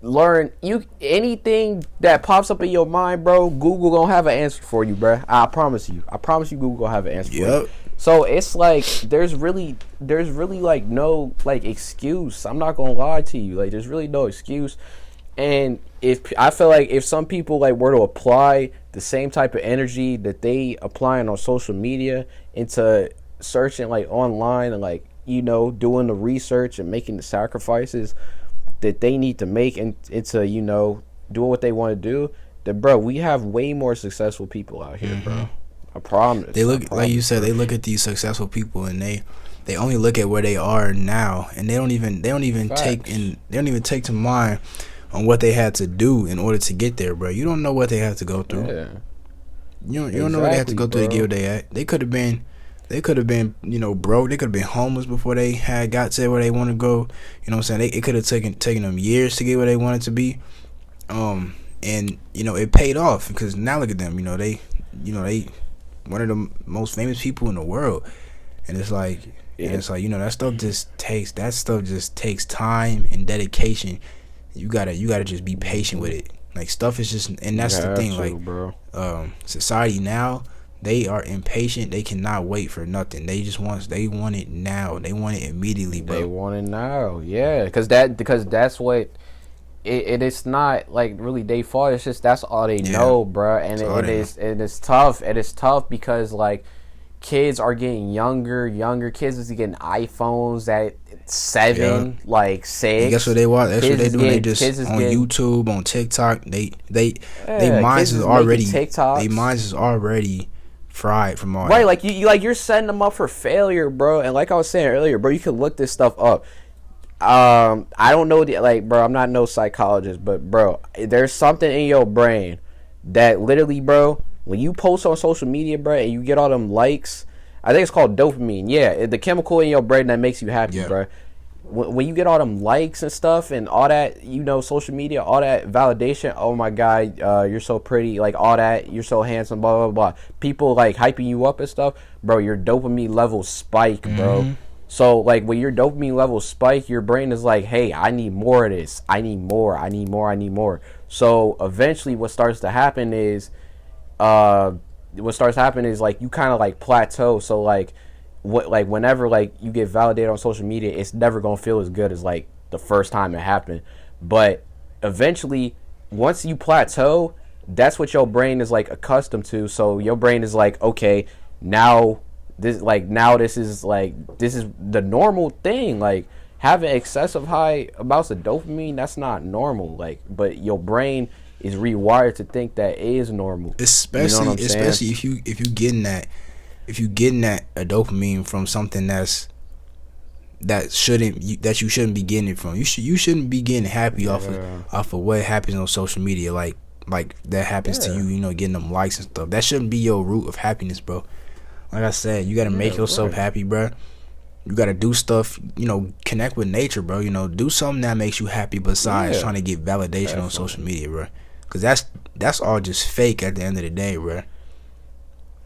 learn anything that pops up in your mind, bro. Google gonna have an answer for you, bro. I promise you. I promise you, Google gonna have an answer for you. So it's like there's really like no like excuse. I'm not gonna lie to you. Like there's really no excuse. And if I feel like if some people like were to apply the same type of energy that they applying on social media into searching like online and like doing the research and making the sacrifices that they need to make into doing what they want to do, then bro, we have way more successful people out here, bro. I promise. They look like you said. They look at these successful people and they only look at where they are now, and they don't even take to mind on what they had to do in order to get there, bro. You don't know what they had to go through. Yeah. You don't know what they had to go through to get where they at. They could have been broke. They could have been homeless before they had got to where they want to go. You know what I'm saying? It could have taken them years to get where they wanted to be. And it paid off because now look at them. They one of the most famous people in the world, and it's like that stuff just takes time and dedication. You gotta just be patient with it. Like stuff is just, and that's the thing. Like, bro. Society now, they are impatient. They cannot wait for nothing. They want it now. They want it immediately, bro. They want it now, yeah. Because that's what. It's not like really their fault. It's just that's all they know, bro. And it's tough. And it's tough because like kids are getting younger. Kids is getting iPhones at 7, like 6. And guess what they want? That's what they do. They just on YouTube, on TikTok. They minds is already they minds is already fried from all right. Like you're setting them up for failure, bro. And like I was saying earlier, bro, you can look this stuff up. I don't know bro, I'm not no psychologist, but bro, there's something in your brain that literally, bro, when you post on social media, bro, and you get all them likes, I think it's called dopamine. Yeah, the chemical in your brain that makes you happy, bro. When you get all them likes and stuff and all that, social media, all that validation, oh my god, you're so pretty, like all that, you're so handsome, blah blah blah. People like hyping you up and stuff, bro. Your dopamine levels spike, bro. So, like, when your dopamine levels spike, your brain is like, hey, I need more of this. I need more. So, eventually, what starts to happen is, like, you kind of, like, plateau. So, like, whenever, like, you get validated on social media, it's never going to feel as good as, like, the first time it happened. But, eventually, once you plateau, that's what your brain is, like, accustomed to. So, your brain is like, okay, now this is the normal thing. Like having excessive high amounts of dopamine, that's not normal. Like, but your brain is rewired to think that is normal. Especially if you getting that a dopamine from something that you shouldn't be getting it from. You shouldn't be getting happy off of what happens on social media. Like that happens to you. Getting them likes and stuff. That shouldn't be your root of happiness, bro. Like I said, you gotta make yourself happy, bro. You gotta do stuff, connect with nature, bro. Do something that makes you happy besides trying to get validation on social media, bro. Cause that's all just fake at the end of the day, bro.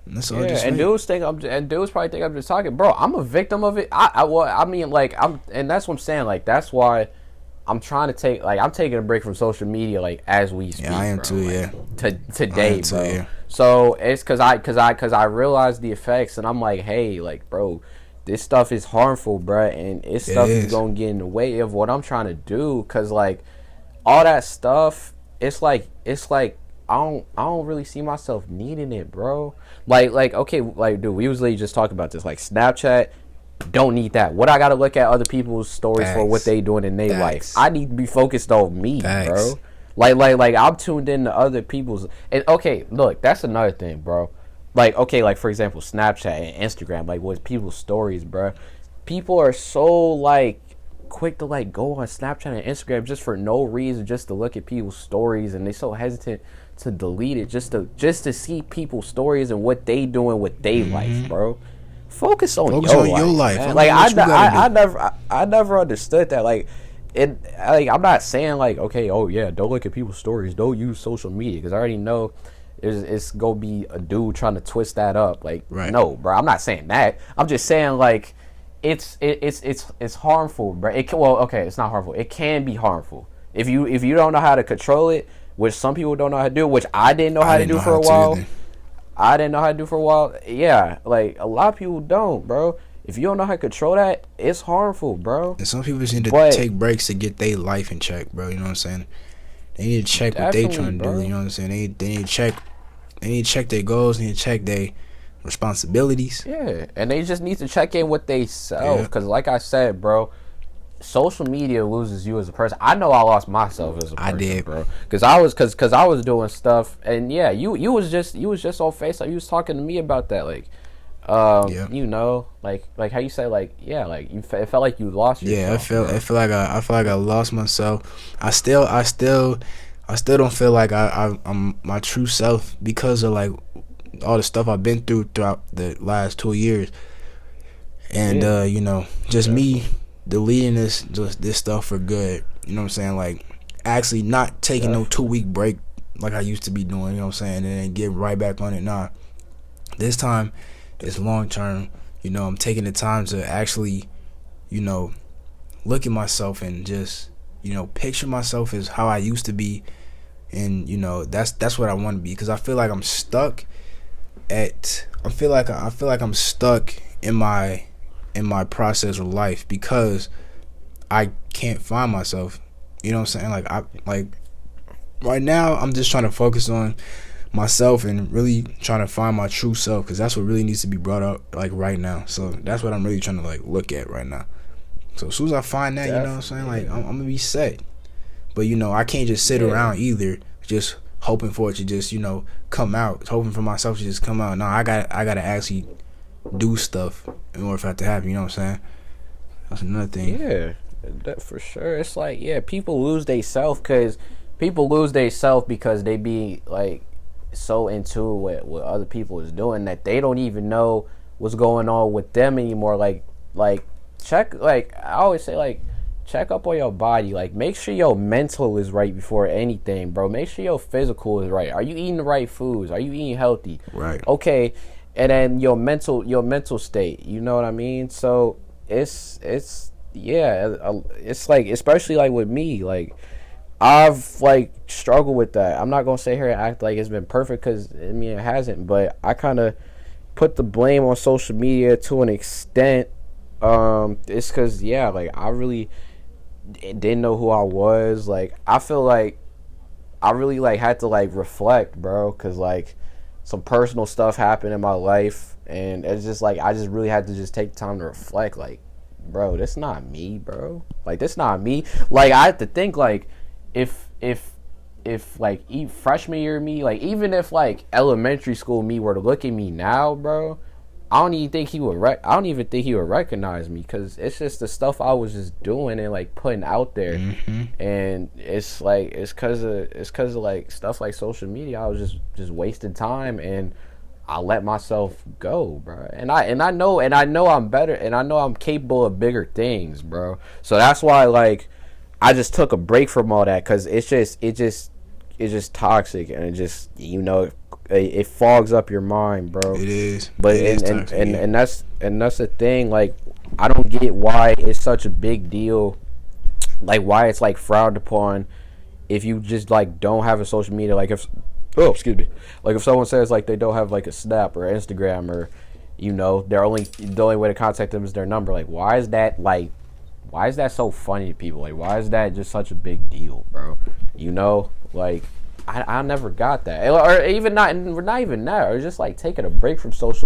That's all just fake. Dudes probably think I'm just talking, bro. I'm a victim of it. And that's what I'm saying. Like that's why I'm trying to take, like, I'm taking a break from social media, like, as we speak. Yeah, I am bro. too. Today, bro. Yeah. So it's because I realized the effects, and I'm like, hey, like, bro, this stuff is harmful, bro, and stuff is gonna get in the way of what I'm trying to do. Cause like all that stuff, it's like I don't really see myself needing it, bro. Like okay, like dude, we was literally just talking about this. Like Snapchat, don't need that. What I gotta look at other people's stories for what they doing in their life. I need to be focused on me, bro. Like I'm tuned in to other people's. And okay, look, that's another thing, bro. Like okay, like for example, Snapchat and Instagram, like with people's stories, bro. People are so like quick to like go on Snapchat and Instagram just for no reason, just to look at people's stories, and they so hesitant to delete it just to see people's stories and what they doing with their life, bro. Focus on your life. Man. Like I never understood that. Like I'm not saying like, okay, oh yeah, don't look at people's stories, don't use social media, because I already know it's gonna be a dude trying to twist that up. Like, Right. no, bro, I'm not saying that. I'm just saying like, it's harmful, bro. Okay, it's not harmful. It can be harmful if you don't know how to control it, which some people don't know how to do, which I didn't know how to do for a while. I didn't know how to do for a while. Yeah, like a lot of people don't, bro. If you don't know how to control that, it's harmful, bro. And some people just need to take breaks to get their life in check, bro. You know what I'm saying? They need to check what they trying to do. You know what I'm saying? They need to check. They need to check their goals. They need to check their responsibilities. Yeah, and they just need to check in with they self. Because, like I said, bro, social media loses you as a person. I know I lost myself as a person, I did, bro. Because I was doing stuff, and yeah, you was just on FaceTime. You was talking to me about that, like. You know, like how you say, like, yeah, like it felt like you lost yourself. Yeah, I feel like I lost myself. I still don't feel like I'm my true self because of like all the stuff I've been throughout the last 2 years, and you know, just me deleting this stuff for good. You know what I'm saying? Like actually not taking no 2-week break like I used to be doing. You know what I'm saying? And then get right back on it. Nah, this time. It's long term, you know. I'm taking the time to actually, you know, look at myself and just, you know, picture myself as how I used to be, and you know, that's what I want to be. Because I feel like I'm stuck I feel like I'm stuck in my process of life because I can't find myself. You know what I'm saying? Like right now, I'm just trying to focus on myself and really trying to find my true self, because that's what really needs to be brought up like right now. So that's what I'm really trying to like look at right now. So as soon as I find that, you know what I'm saying, like I'm gonna be set. But you know, I can't just sit around either just hoping for it to just, you know, come out, hoping for myself to just come out. No, I gotta actually do stuff in order for that to happen. You know what I'm saying? That's another thing. Yeah, that for sure. It's like, yeah, people lose their self because they be like so into what other people is doing that they don't even know what's going on with them anymore. Like check, like I always say, like check up on your body. Like make sure your mental is right before anything, bro. Make sure your physical is right. Are you eating the right foods? Are you eating healthy? Right. Okay. And then your mental state, you know what I mean? So it's like, especially like with me, like I've like struggled with that. I'm not gonna sit here and act like it's been perfect, because I mean it hasn't. But I kind of put the blame on social media to an extent. It's because like I really didn't know who I was. Like I feel like I really like had to like reflect, bro, because like some personal stuff happened in my life, and it's just like I just really had to just take time to reflect. Like, bro, that's not me, bro. Like that's not me. Like I had to think like, if like freshman year me, like even if like elementary school me were to look at me now, bro, I don't even think he would recognize me, because it's just the stuff I was just doing and like putting out there. And it's like it's cause of like stuff like social media. I was just wasting time, and I let myself go, bro. And I know I'm better, and I know I'm capable of bigger things, bro. So that's why like I just took a break from all that, because it's just toxic, and it just, you know, it fogs up your mind, bro. It is. But and that's the thing. Like I don't get why it's such a big deal. Like why it's like frowned upon if you just like don't have a social media. Like if like if someone says like they don't have like a Snap or Instagram, or you know, the only way to contact them is their number. Like why is that so funny to people? Like why is that just such a big deal, bro? You know, like I never got that. Or even not even that, or just like taking a break from socials.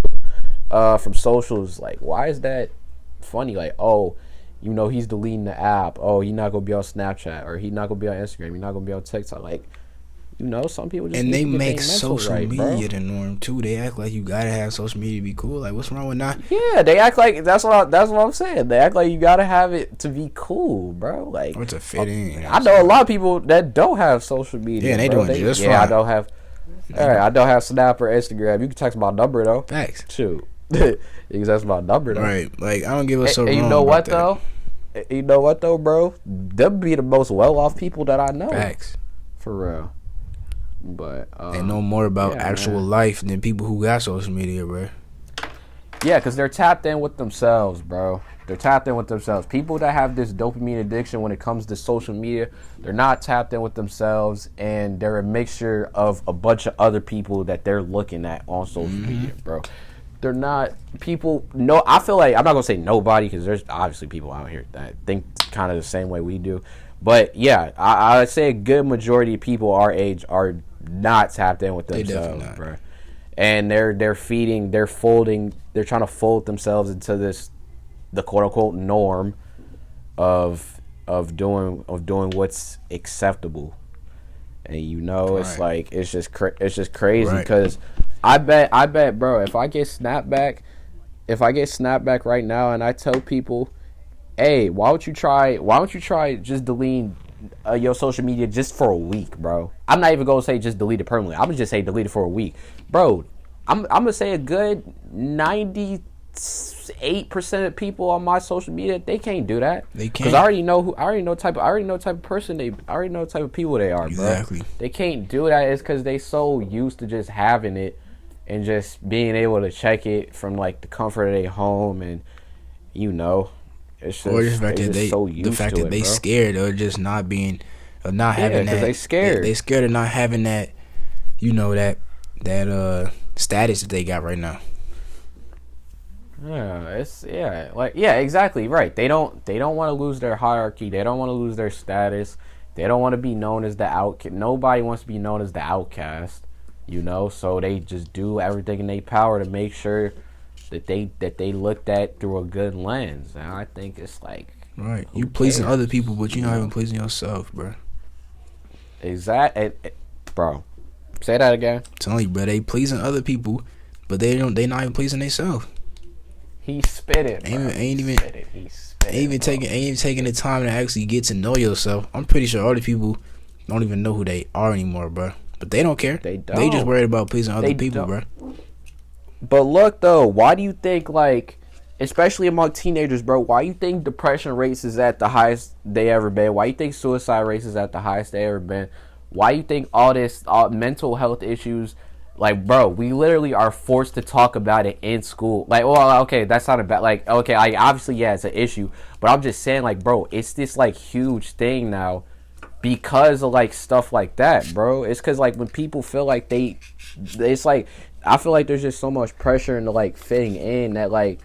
Like why is that funny? Like, oh, you know, he's deleting the app. Oh, he's not gonna be on Snapchat, or he's not gonna be on Instagram. He's not gonna be on TikTok. Like, you know, some people just, and they make social media the norm too. They act like you gotta have social media to be cool. Like, what's wrong with not? Yeah, they act like that's what I'm saying. They act like you gotta have it to be cool, bro. Like, or to fit in. I know a lot of people that don't have social media. Yeah, they doing just fine. Yeah, I don't have. All right, I don't have Snap or Instagram. You can text my number though. Facts. Shoot, you can text my number though. Right, like I don't give a so. And you know what though? You know what though, bro? Them be the most well-off people that I know. Facts. For real. But they know more about actual life than people who got social media, bro. Yeah, because they're tapped in with themselves, bro. They're tapped in with themselves. People that have this dopamine addiction when it comes to social media, they're not tapped in with themselves, and they're a mixture of a bunch of other people that they're looking at on social media, bro. They're not people. No, I feel like I'm not gonna say nobody because there's obviously people out here that think kind of the same way we do. But yeah, I'd say a good majority of people our age are not tapped in with themselves, bro. And they're trying to fold themselves into the quote unquote norm of doing what's acceptable. And it's like it's just crazy because I bet bro, if I get snapback right now and I tell people, hey, why don't you try just deleting your social media just for a week, bro. I'm not even gonna say just delete it permanently. I'm gonna just say delete it for a week, bro. I'm gonna say a good 98% of people on my social media, they can't do that. They can't, because I already know type of person I already know type of people they are, bro. Exactly. They can't do that. It's because they so used to just having it and just being able to check it from like the comfort of their home, and it's just, or the fact that they bro. scared of just not being, of not having that. Because they scared. They scared of not having that, that status that they got right now. Yeah, exactly right. They don't want to lose their hierarchy. They don't want to lose their status. They don't want to be known as the outcast. Nobody wants to be known as the outcast. So they just do everything in their power to make sure that they looked at through a good lens. And I think it's like, right, you pleasing other people, but you're not even pleasing yourself, bro. Exactly, bro. Say that again. I'm telling you, bro, they pleasing other people, but they not even pleasing themselves. He spit it, bro. Ain't even taking the time to actually get to know yourself. I'm pretty sure all the people don't even know who they are anymore, bro. But they don't care. They just worried about pleasing other people, bro. But look, though, why do you think, like, especially among teenagers, bro, why you think depression rates is at the highest they ever been? Why you think suicide rates is at the highest they ever been? Why you think all mental health issues, like, bro, we literally are forced to talk about it in school. Like, well, okay, that's not a bad, like, okay, obviously, yeah, it's an issue. But I'm just saying, like, bro, it's this, like, huge thing now because of, like, stuff like that, bro. It's because, like, when people feel like it's like, I feel like there's just so much pressure into, like, fitting in that, like,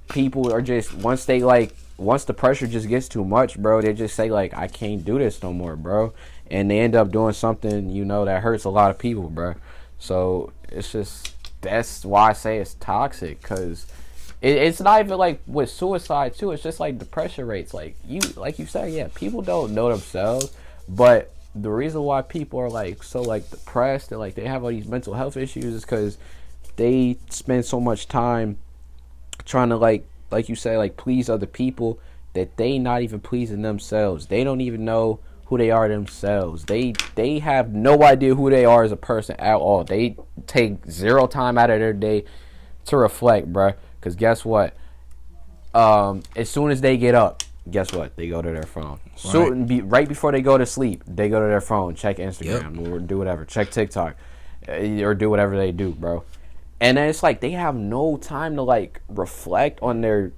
people are just, once the pressure just gets too much, bro, they just say, like, I can't do this no more, bro. And they end up doing something, that hurts a lot of people, bro. So, it's just, that's why I say it's toxic, because it's not even, like, with suicide, too. It's just, like, depression rates. Like you said, yeah, people don't know themselves, but the reason why people are, like, so, like, depressed and, like, they have all these mental health issues is because they spend so much time trying to, like you say, like, please other people that they not even pleasing themselves. They don't even know who they are themselves. They have no idea who they are as a person at all. They take zero time out of their day to reflect, bruh. Because guess what? As soon as they get up, guess what? They go to their phone. Right before they go to sleep, they go to their phone, check Instagram, or do whatever, check TikTok, or do whatever they do, bro. And then it's like they have no time to, like, reflect on their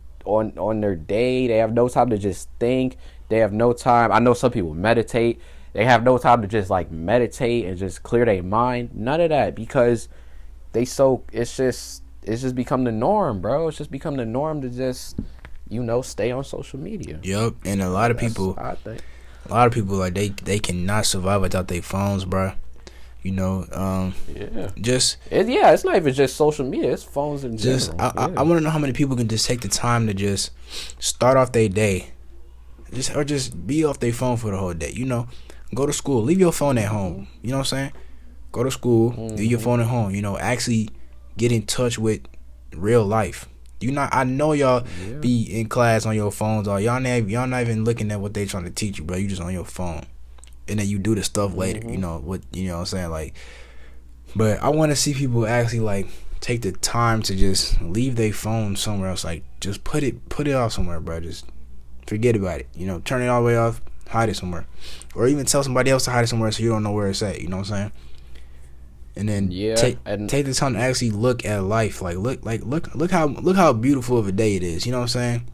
day. They have no time to just think. They have no time. I know some people meditate. They have no time to just, like, meditate and just clear their mind. None of that, because it's just become the norm, bro. It's just become the norm to just, stay on social media. Yep. And a lot of people, like, they cannot survive without their phones, bro. It's not even just social media, it's phones in general. I want to know how many people can just take the time to just start off their day, just be off their phone for the whole day. Go to school, leave your phone at home. You know what I'm saying? Go to school, leave your phone at home. Actually get in touch with real life. I know y'all be in class on your phones, or y'all not even looking at what they trying to teach you, bro. You just on your phone. And then you do the stuff later, what I'm saying, like. But I want to see people actually, like, take the time to just leave their phone somewhere else, like, just put it off somewhere, bro. Just Forget about it. You know, turn it all the way off, hide it somewhere, or even tell somebody else to hide it somewhere so you don't know where it's at. You know what I'm saying? And then take the time to actually look at life. Look how beautiful of a day it is. You know what I'm saying?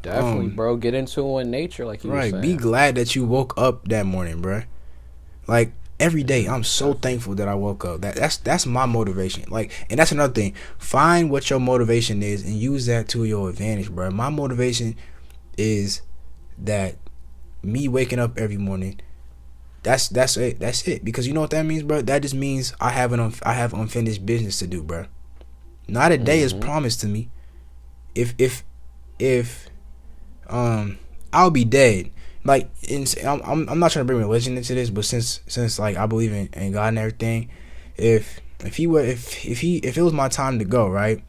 Definitely, bro. Get into it in nature, like you were saying. Be glad that you woke up that morning, bro. Like every day, I'm so thankful that I woke up. That's my motivation. Like, and that's another thing. Find what your motivation is and use that to your advantage, bro. My motivation is that me waking up every morning. That's it. Because you know what that means, bro? That just means I have unfinished business to do, bro. Not a day is promised to me. If I'll be dead. Like, I'm not trying to bring religion into this, but since like I believe in God and everything, if it was my time to go, right?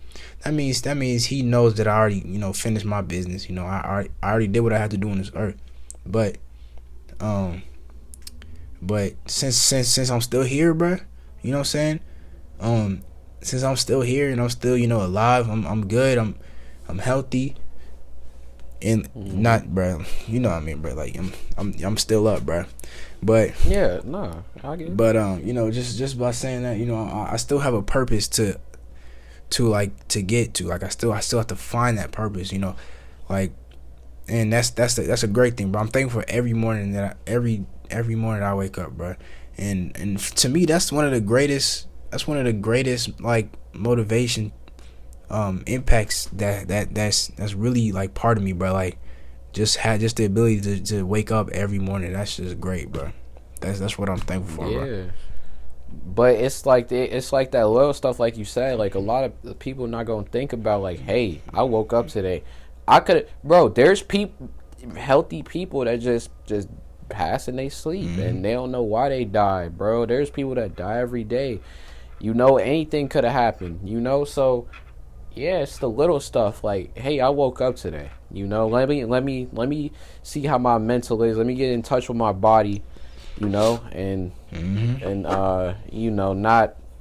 That means He knows that I already finished my business. I already did what I had to do on this earth, but since I'm still here, bro, you know what I'm saying? Since I'm still here and I'm still, alive, I'm good, I'm healthy, and not, bro, you know what I mean, bro. Like I'm still up, bro. But yeah, no, I get it. But just by saying that, I still have a purpose to get to. Like I still have to find that purpose, like, and that's a great thing, bro. I'm thankful for every morning every morning I wake up, bro. And to me, that's one of the greatest like motivation impacts that's really like part of me, bro. Like just the ability to wake up every morning. That's just great, bro. That's what I'm thankful for, bro. But it's like that little stuff, like you said. Like a lot of people not gonna think about, like, hey, I woke up today. There's healthy people that just pass and they sleep, and they don't know why they died, bro. There's people that die every day. Anything could have happened. So yeah, it's the little stuff. Like, hey, I woke up today. Let me see how my mental is. Let me get in touch with my body. And not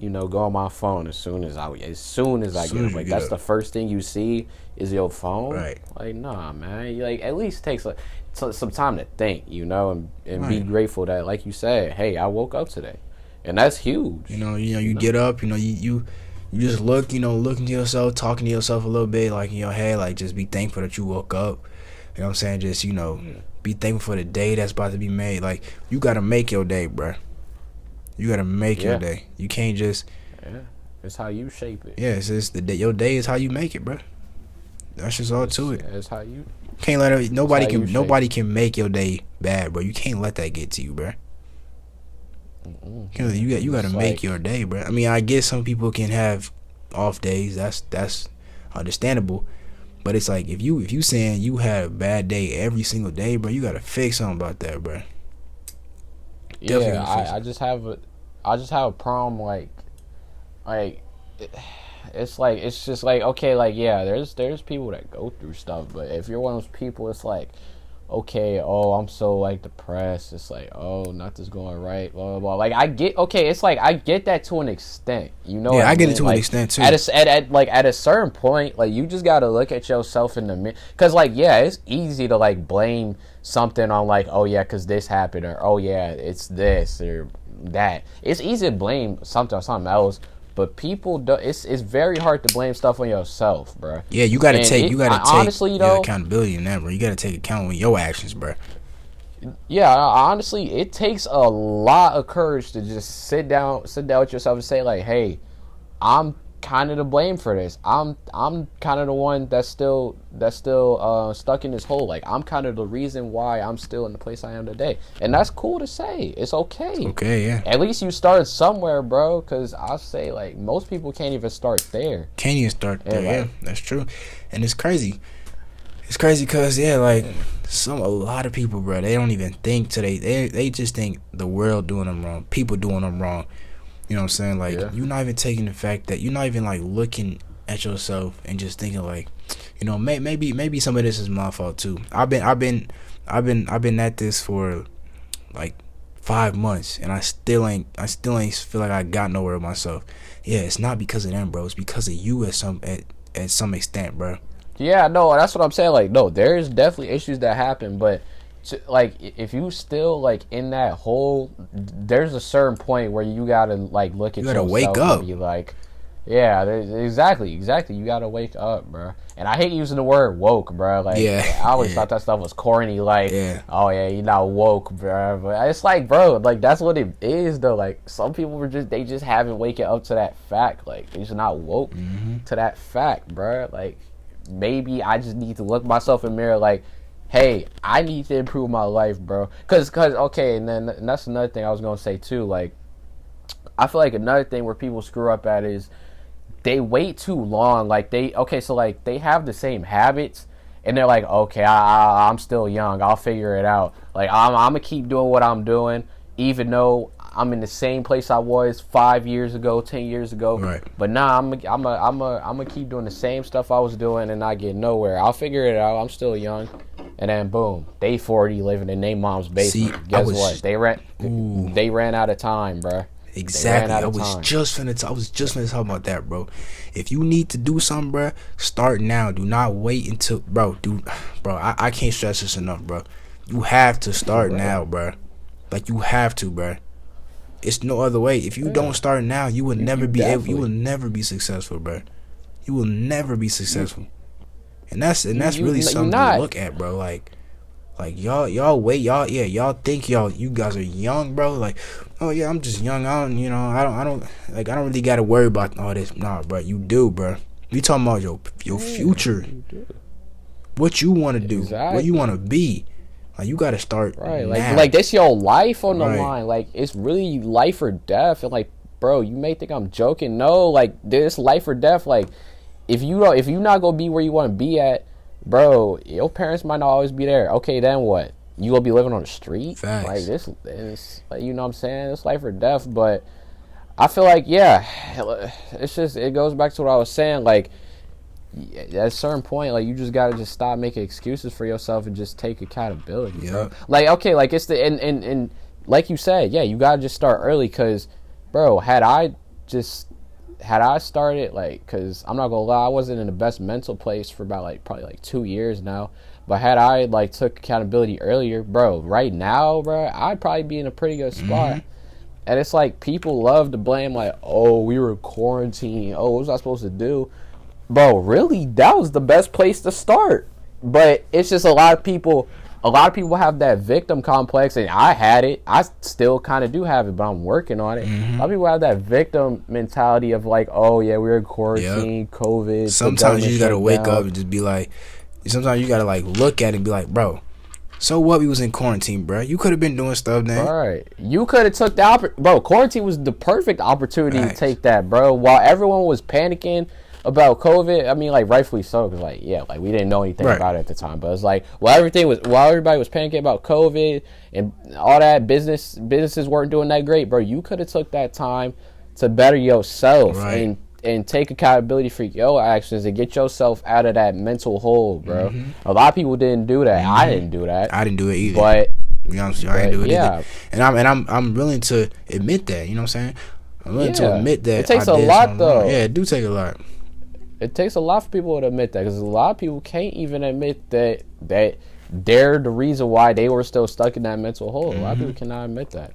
go on my phone as soon as I get up. Like, that's the first thing you see is your phone. Right. Like, nah, man. Like, at least takes some time to think, and right. Be grateful that, like you said, hey, I woke up today, and that's huge. You get up, you just look into yourself, talking to yourself a little bit, like in your head, like just be thankful that you woke up. You know what I'm saying? Just be thankful for the day that's about to be made. Like, you gotta make your day, bruh. You gotta make your day. You can't just. Yeah, it's how you shape it. Yeah, it's the day. Your day is how you make it, bruh. That's just all to it. Yeah, it's how you. Can't let it. Nobody can make your day bad, bro. You can't let that get to you, bruh. You gotta make your day, bruh. I mean, I guess some people can have off days. That's understandable. But it's like if you saying you had a bad day every single day, bro, you gotta fix something about that, bro. Yeah, I just have a problem, like it's just like, okay, like, yeah, there's people that go through stuff, but if you're one of those people, it's like, okay, I'm so like depressed, it's like, nothing's going right, blah blah blah. Like, I get that to an extent, Yeah, I get it to an extent too. At a certain point, like, you just gotta look at yourself in the mirror, cause like, yeah, it's easy to like blame something on, like, oh yeah, cause this happened, or oh yeah, it's this or that. It's easy to blame something on something else. But people do. It's very hard to blame stuff on yourself, bro. Yeah, you gotta take honestly, accountability in that, bro. You gotta take account of your actions, bro. Yeah, honestly, it takes a lot of courage to just sit down with yourself and say, like, hey, I'm kind of to blame for this. I'm kind of the one that's still stuck in this hole. Like, I'm kind of the reason why I'm still in the place I am today, and that's cool to say. It's okay. It's okay, yeah. At least you started somewhere, bro. Because I say, like, most people can't even start there. Can't even start there. Yeah, that's true. And it's crazy. It's crazy because, yeah, like, a lot of people, bro, they don't even think today. They just think the world doing them wrong, people doing them wrong. You know what I'm saying? Like, you're not even taking the fact that you're not even like looking at yourself and just thinking, like, maybe some of this is my fault too. I've been at this for like 5 months, and I still ain't feel like I got nowhere with myself. Yeah, it's not because of them, bro. It's because of you at some extent, bro. Yeah, no, that's what I'm saying. Like, no, there's definitely issues that happen, but like, if you still like in that hole, there's a certain point where you gotta like look at You gotta yourself wake up. and be like, yeah, exactly. You gotta wake up, bro. And I hate using the word woke, bro. Like, Yeah, I always yeah. thought that stuff was corny. Like, Yeah. oh yeah, you're not woke, bro. But it's like, bro, like that's what it is, though. Like, some people they just haven't waken up to that fact. Like, they're just not woke to that fact, bro. Like, maybe I just need to look myself in the mirror, like, hey, I need to improve my life, bro. Cause okay, and that's another thing I was gonna say too. Like, I feel like another thing where people screw up at is they wait too long. Like, they have the same habits, and they're like, okay, I'm still young, I'll figure it out. Like, I'm gonna keep doing what I'm doing, even though I'm in the same place I was 5 years ago, 10 years ago. Right. But nah, I'm gonna keep doing the same stuff I was doing and not get nowhere. I'll figure it out. I'm still young. And then boom, they 40 living in their mom's basement. See, Guess what? They ran out of time, bro. Exactly. I was just finna talk about that, bro. If you need to do something, bro, start now. Do not wait until, bro. I can't stress this enough, bro. You have to start now, bro. Like, you have to, bro. It's no other way. If you don't start now, you will never be able. You will never be successful, bro. You will never be successful. And that's really something to look at, bro. Like y'all wait, y'all think you guys are young, bro. Like, oh yeah, I'm just young. I don't really gotta worry about all this. Nah, bro, you do, bro. We talking about your future, what you want to do, what you want to be. Like, you gotta start right. now. Like this your life on the line. Like, it's really life or death. And like, bro, you may think I'm joking. No, like, this life or death. Like, if you not gonna be where you want to be at, bro, your parents might not always be there. Okay, then what? You gonna be living on the street? Facts. Like, this is, like, you know what I'm saying? It's life or death. But I feel like, yeah, it goes back to what I was saying. Like, at a certain point, like, you just gotta just stop making excuses for yourself and just take accountability, bro. Like, okay, like, it's the and like you said, yeah, you gotta just start early. Cause, bro, had I started, like, because I'm not gonna lie, I wasn't in the best mental place for about, like, probably, like, 2 years now. But had I, like, took accountability earlier, bro, right now, bro, I'd probably be in a pretty good spot. And it's like, people love to blame, like, oh, we were quarantined. Oh, what was I supposed to do? Bro, really, that was the best place to start. But it's just a lot of people have that victim complex, and I had it. I still kind of do have it, but I'm working on it. A lot of people have that victim mentality of like, oh yeah, we were in quarantine, COVID. Sometimes you gotta wake up and just be like, sometimes you gotta like look at it and be like, bro, so what? We was in quarantine, bro. You could have been doing stuff then. All right, you could have took the bro. Quarantine was the perfect opportunity to take that, bro. While everyone was panicking about COVID, I mean, like, rightfully so, because, like, yeah, like, we didn't know anything about it at the time, but it's like, while everybody was panicking about COVID and all that, businesses weren't doing that great, bro. You could have took that time to better yourself and take accountability for your actions and get yourself out of that mental hole, bro. A lot of people didn't do that. I didn't do that. I didn't do it either. But to be honest with you, I didn't do it either. And I'm willing to admit that. You know what I'm saying? I'm willing to admit that. It takes a lot, though. Yeah, it do take a lot. It takes a lot for people to admit that, because a lot of people can't even admit that they're the reason why they were still stuck in that mental hole. A lot of people cannot admit that,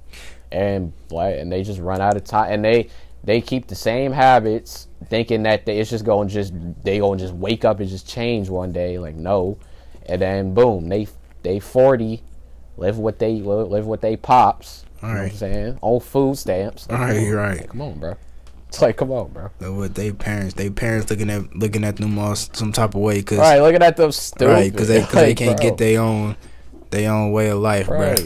and they just run out of time, and they keep the same habits, thinking that they gonna just wake up and just change one day. Like, no, and then boom, they 40, live what they pops. You know what I'm saying? On food stamps. All right, you're right. Come on, bro. It's like, come on, bro. What they parents looking at them all some type of way, cause looking at them stupid, right? Because they can't get their own way of life, bro.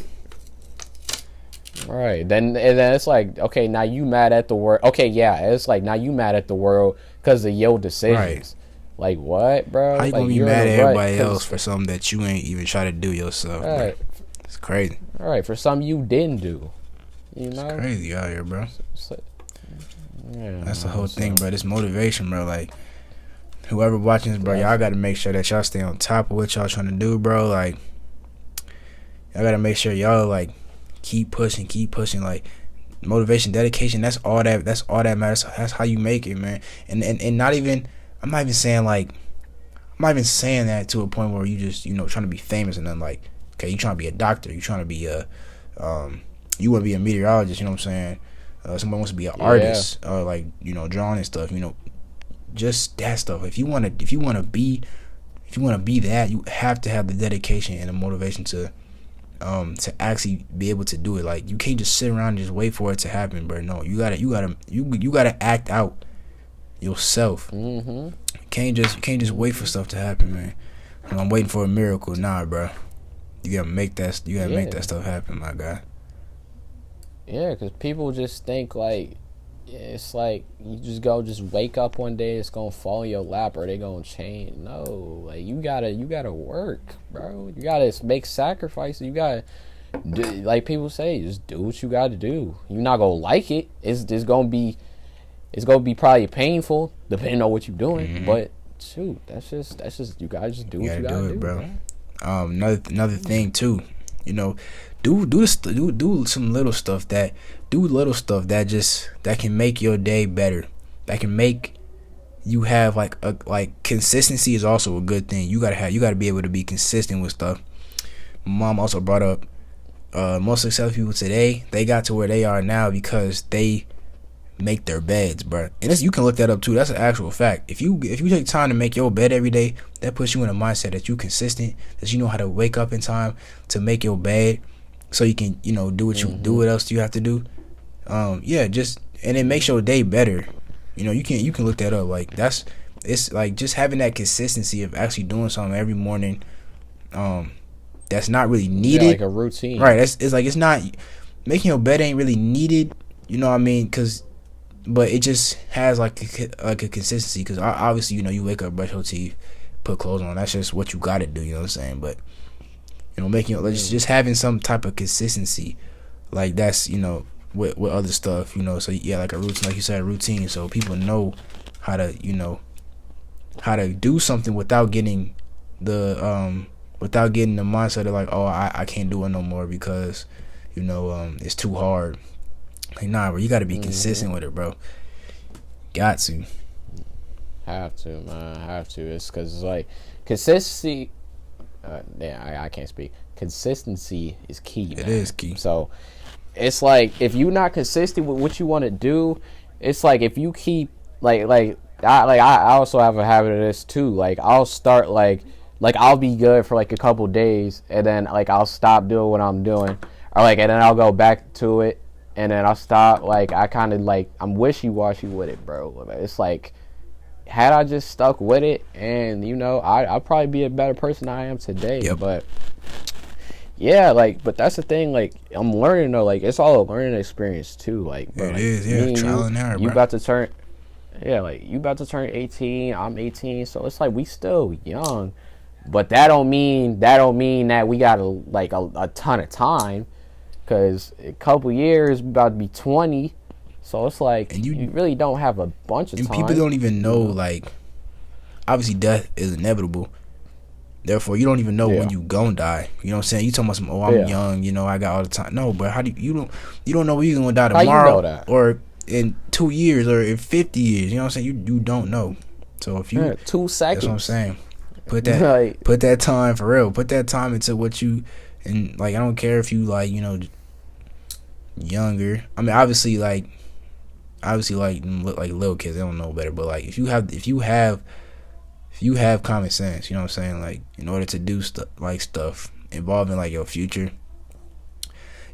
Right. Then it's like, okay, now you mad at the world. Okay, yeah, it's like, now you mad at the world because of your decisions. Right. Like, what, bro? How you gonna be mad at everybody else for something that you ain't even try to do yourself? Right. Bro? It's crazy. All right, for something you didn't do. You know, it's crazy out here, bro. Yeah, that's the whole thing, bro. This motivation, bro. Like, whoever watching this, bro, y'all gotta make sure that y'all stay on top of what y'all trying to do, bro. Like, y'all gotta make sure y'all like keep pushing. Like, motivation, dedication. That's all that matters. That's how you make it, man. And not even. I'm not even saying like I'm not even saying that to a point where you just, trying to be famous and then like, okay, you trying to be a doctor, you trying to be you want to be a meteorologist, you know what I'm saying? Somebody wants to be an artist, like, drawing and stuff, just that stuff. If you want to be that, you have to have the dedication and the motivation to actually be able to do it. Like, you can't just sit around and just wait for it to happen, bro. No, you gotta act out yourself. Mm-hmm. You can't just wait for stuff to happen, man. I'm waiting for a miracle. Nah, bro. You gotta make that stuff happen, my guy. Yeah, because people just think like it's like you just wake up one day, it's gonna fall in your lap or they gonna change. No, like you gotta work, bro. You gotta make sacrifices. You gotta do, like people say, just do what you gotta do. You're not gonna like it. It's gonna be probably painful depending on what you're doing. Mm-hmm. But shoot, that's just you gotta just do what you gotta do, bro. Another thing too, do some little stuff that can make your day better. That can make you have like consistency is also a good thing. You gotta be able to be consistent with stuff. My mom also brought up most successful people today, they got to where they are now because they make their beds, bro. And you can look that up too. That's an actual fact. If you take time to make your bed every day, that puts you in a mindset that you consistent, that you know how to wake up in time to make your bed, so you can do what you do. What else do you have to do? And it makes your day better. You can look that up. Like it's like just having that consistency of actually doing something every morning. That's not really needed. Yeah, like a routine, right? It's not making your bed ain't really needed. You know what I mean? But it just has like a consistency, because obviously you wake up, brush your teeth, put clothes on. That's just what you gotta do. You know what I'm saying? But making just having some type of consistency, like that's with other stuff. So yeah, like a routine, like you said, a routine. So people know how to do something without getting the mindset of like, oh, I can't do it no more because it's too hard. Like, nah, bro, you gotta be consistent with it, bro. Got to. Have to, man. Have to. It's because it's like consistency. I can't speak. Consistency is key, man. It is key. So it's like if you're not consistent with what you want to do, it's like if you keep I also have a habit of this too. Like I'll start like I'll be good for like a couple days, and then like I'll stop doing what I'm doing, or and then I'll go back to it. And then I'll stop, I kind of, I'm wishy-washy with it, bro. It's like, had I just stuck with it, and, I'd probably be a better person than I am today. Yep. But, yeah, but that's the thing, I'm learning, though. It's all a learning experience, too. Bro, it is, yeah, trial and error, bro. You about to turn, you about to turn 18, I'm 18, so it's we still young. But that don't mean that we got, a ton of time. Because a couple years, about to be 20, so it's and you really don't have a bunch of time. And people don't even know, obviously death is inevitable. Therefore, you don't even know when you gonna die. You know what I'm saying? You talking about I'm young, I got all the time. No, but how do you don't know when you're gonna die tomorrow, how you know that? Or in 2 years, or in 50 years. You know what I'm saying? You don't know. So if you 2 seconds, that's what I'm saying. Put that time for real. Put that time into what you, and I don't care if you younger. I mean, obviously little kids, they don't know better. But if you have common sense, you know what I'm saying? In order to do stuff involving your future,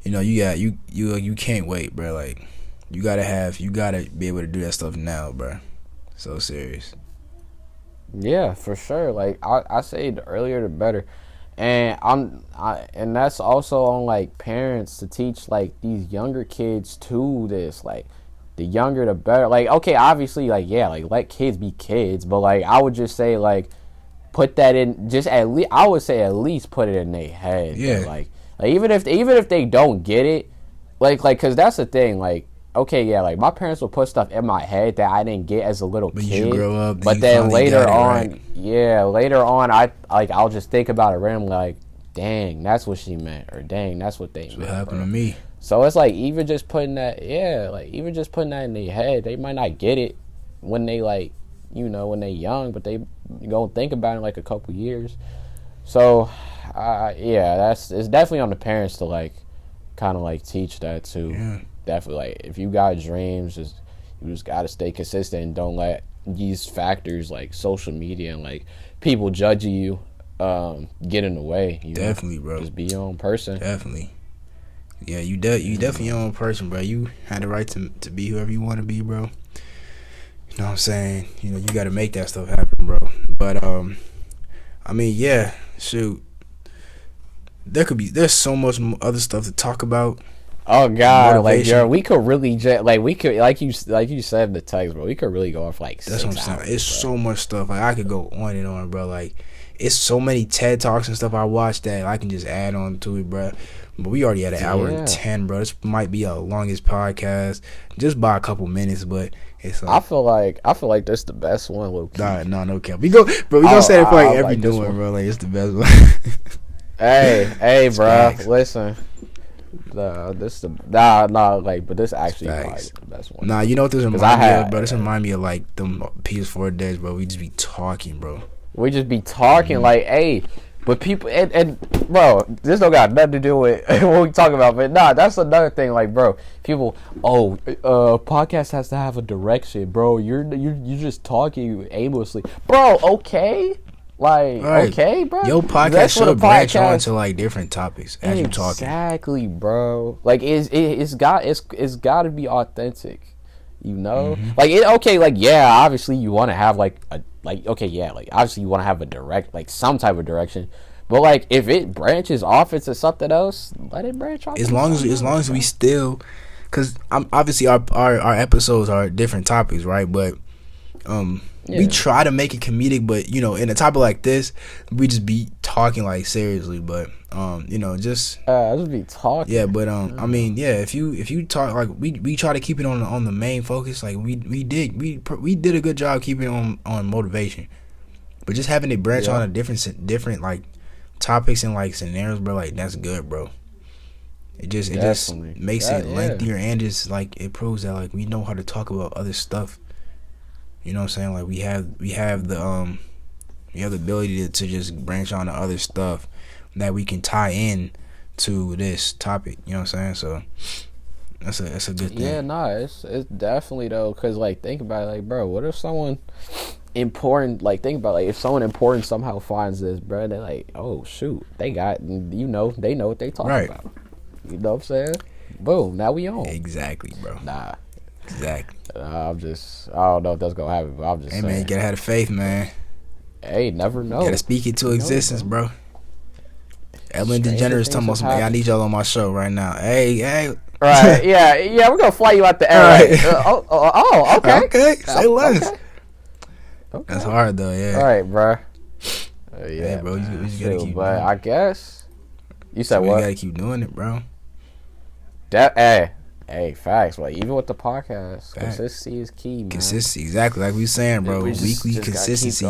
you can't wait, bro. You gotta be able to do that stuff now, bro. So serious. Yeah, for sure. I said, the earlier the better. And and that's also on parents to teach these younger kids too. This the younger the better. Okay, obviously let kids be kids, but I would just say put that in, just at least I would say at least put it in their head. Yeah. Even if they don't get it, because that's the thing. Okay, yeah, my parents would put stuff in my head that I didn't get as a little kid. You grow up, but then later on, right? Later on, I'll just think about it randomly, dang, that's what she meant, or dang, that's what they meant. What happened to me? So it's even just putting that, even just putting that in their head, they might not get it when they when they young, but gonna think about it in like a couple years. So, yeah, it's definitely on the parents to like kind of like teach that too. Yeah. Definitely, like if you got dreams, you just gotta stay consistent and don't let these factors like social media and like people judging you get in the way. Definitely, bro. Just be your own person. Definitely. Yeah, you definitely your own person, bro. You had the right to be whoever you want to be, bro. You know what I'm saying? You know, you got to make that stuff happen, bro. But I mean, yeah, shoot. There's so much other stuff to talk about. Oh God, Motivation. like we could really like you said in the text, bro. We could really go off like That's 6 what I'm saying. hours, It's bro. so much stuff. Like I could go on and on, bro. Like it's so many TED Talks and stuff I watched that I can just add on to it, bro. But we already had an hour and 10, bro. This might be our longest podcast, just by a couple minutes. But it's like I feel like this the best one, low key. no cap. We gonna say it for like every new one, bro. Like it's the best one. Hey, bro. facts. Listen, but this actually probably the best one. Nah, you know what this reminds me of, bro? This reminds me of like them PS4 days, bro. We just be talking, bro. We just be talking like, hey, but people and bro, this don't got nothing to do with what we talk about. But nah, that's another thing. Like, bro, people, podcast has to have a direction, bro. You're just talking aimlessly, bro. Okay. Like, right. Okay, bro. Your podcast should branch on to like different topics as you talking. Exactly, bro. Like it's got to be authentic, you know. Like obviously you want to have like obviously you want to have a direct like some type of direction, but like if it branches off into something else, let it branch off. As long as we still, because obviously our episodes are different topics, right? But we try to make it comedic, but you know, in a topic like this, we just be talking like seriously. But you know, just be talking. Yeah, but I mean, yeah, if you talk like we try to keep it on the main focus. Like we did a good job keeping it on motivation, but just having it branch on a different like topics and like scenarios, bro. Like that's good, bro. It just makes it lengthier and just like it proves that like we know how to talk about other stuff. You know what I'm saying? Like we have the ability to just branch on to other stuff that we can tie in to this topic. You know what I'm saying? So that's a good thing. Yeah, nah, it's definitely though, cause like think about it, like bro, what if someone important, like think about like if someone important somehow finds this, bro, they're like, oh shoot, they know what they talking about. You know what I'm saying? Boom, now we on. Exactly, bro. Nah. Exactly. I don't know if that's gonna happen, but I'm just saying. Man, you gotta have the faith, man. Hey, never know. You gotta speak it to existence, bro. Ellen DeGeneres talking about something. I need y'all on my show right now. Hey. Right, yeah, we're gonna fly you out the LA. Right. Okay. Okay, say less. Okay. That's hard though, yeah. All right, bro. Yeah, bro, you just gotta keep. But I guess you said what? You gotta keep doing it, bro. Hey, facts. Like even with the podcast, consistency is key, man. Consistency, exactly like we were saying, bro. Weekly consistency.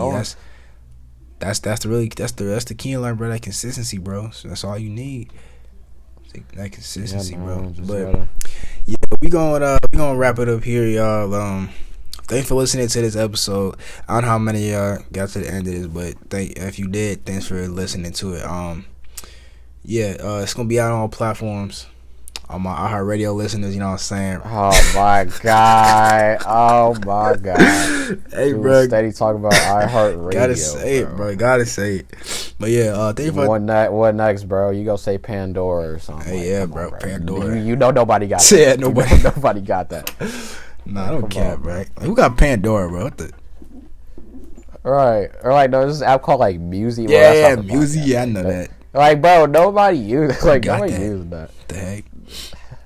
That's the key in life, bro. That consistency, bro. So that's all you need. That consistency, bro. But yeah, we gonna wrap it up here, y'all. Thanks for listening to this episode. I don't know how many of y'all got to the end of this, but if you did, thanks for listening to it. It's gonna be out on all platforms. All my iHeartRadio listeners, you know what I'm saying? Oh my god! Hey, dude, bro, steady talking about iHeartRadio. Gotta say it, bro. Gotta say it. But yeah, thank you for what next, bro? You gonna say Pandora or something? Hey, yeah, bro. Pandora. You know nobody got that. Yeah, nobody got that. Nah, I don't care, bro. Like, who got Pandora, bro? What the? All right. No, this is an app called like Music. Yeah, Music. Yeah, I know that. Like, bro, nobody uses that. The heck.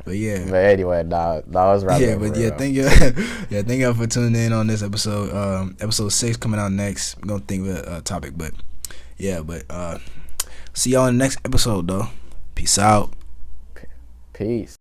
But yeah. But anyway, let's wrap it up. But yeah, thank you for tuning in on this episode. Episode 6 coming out next. We're gonna think of a topic, but see y'all in the next episode though. Peace out. Peace.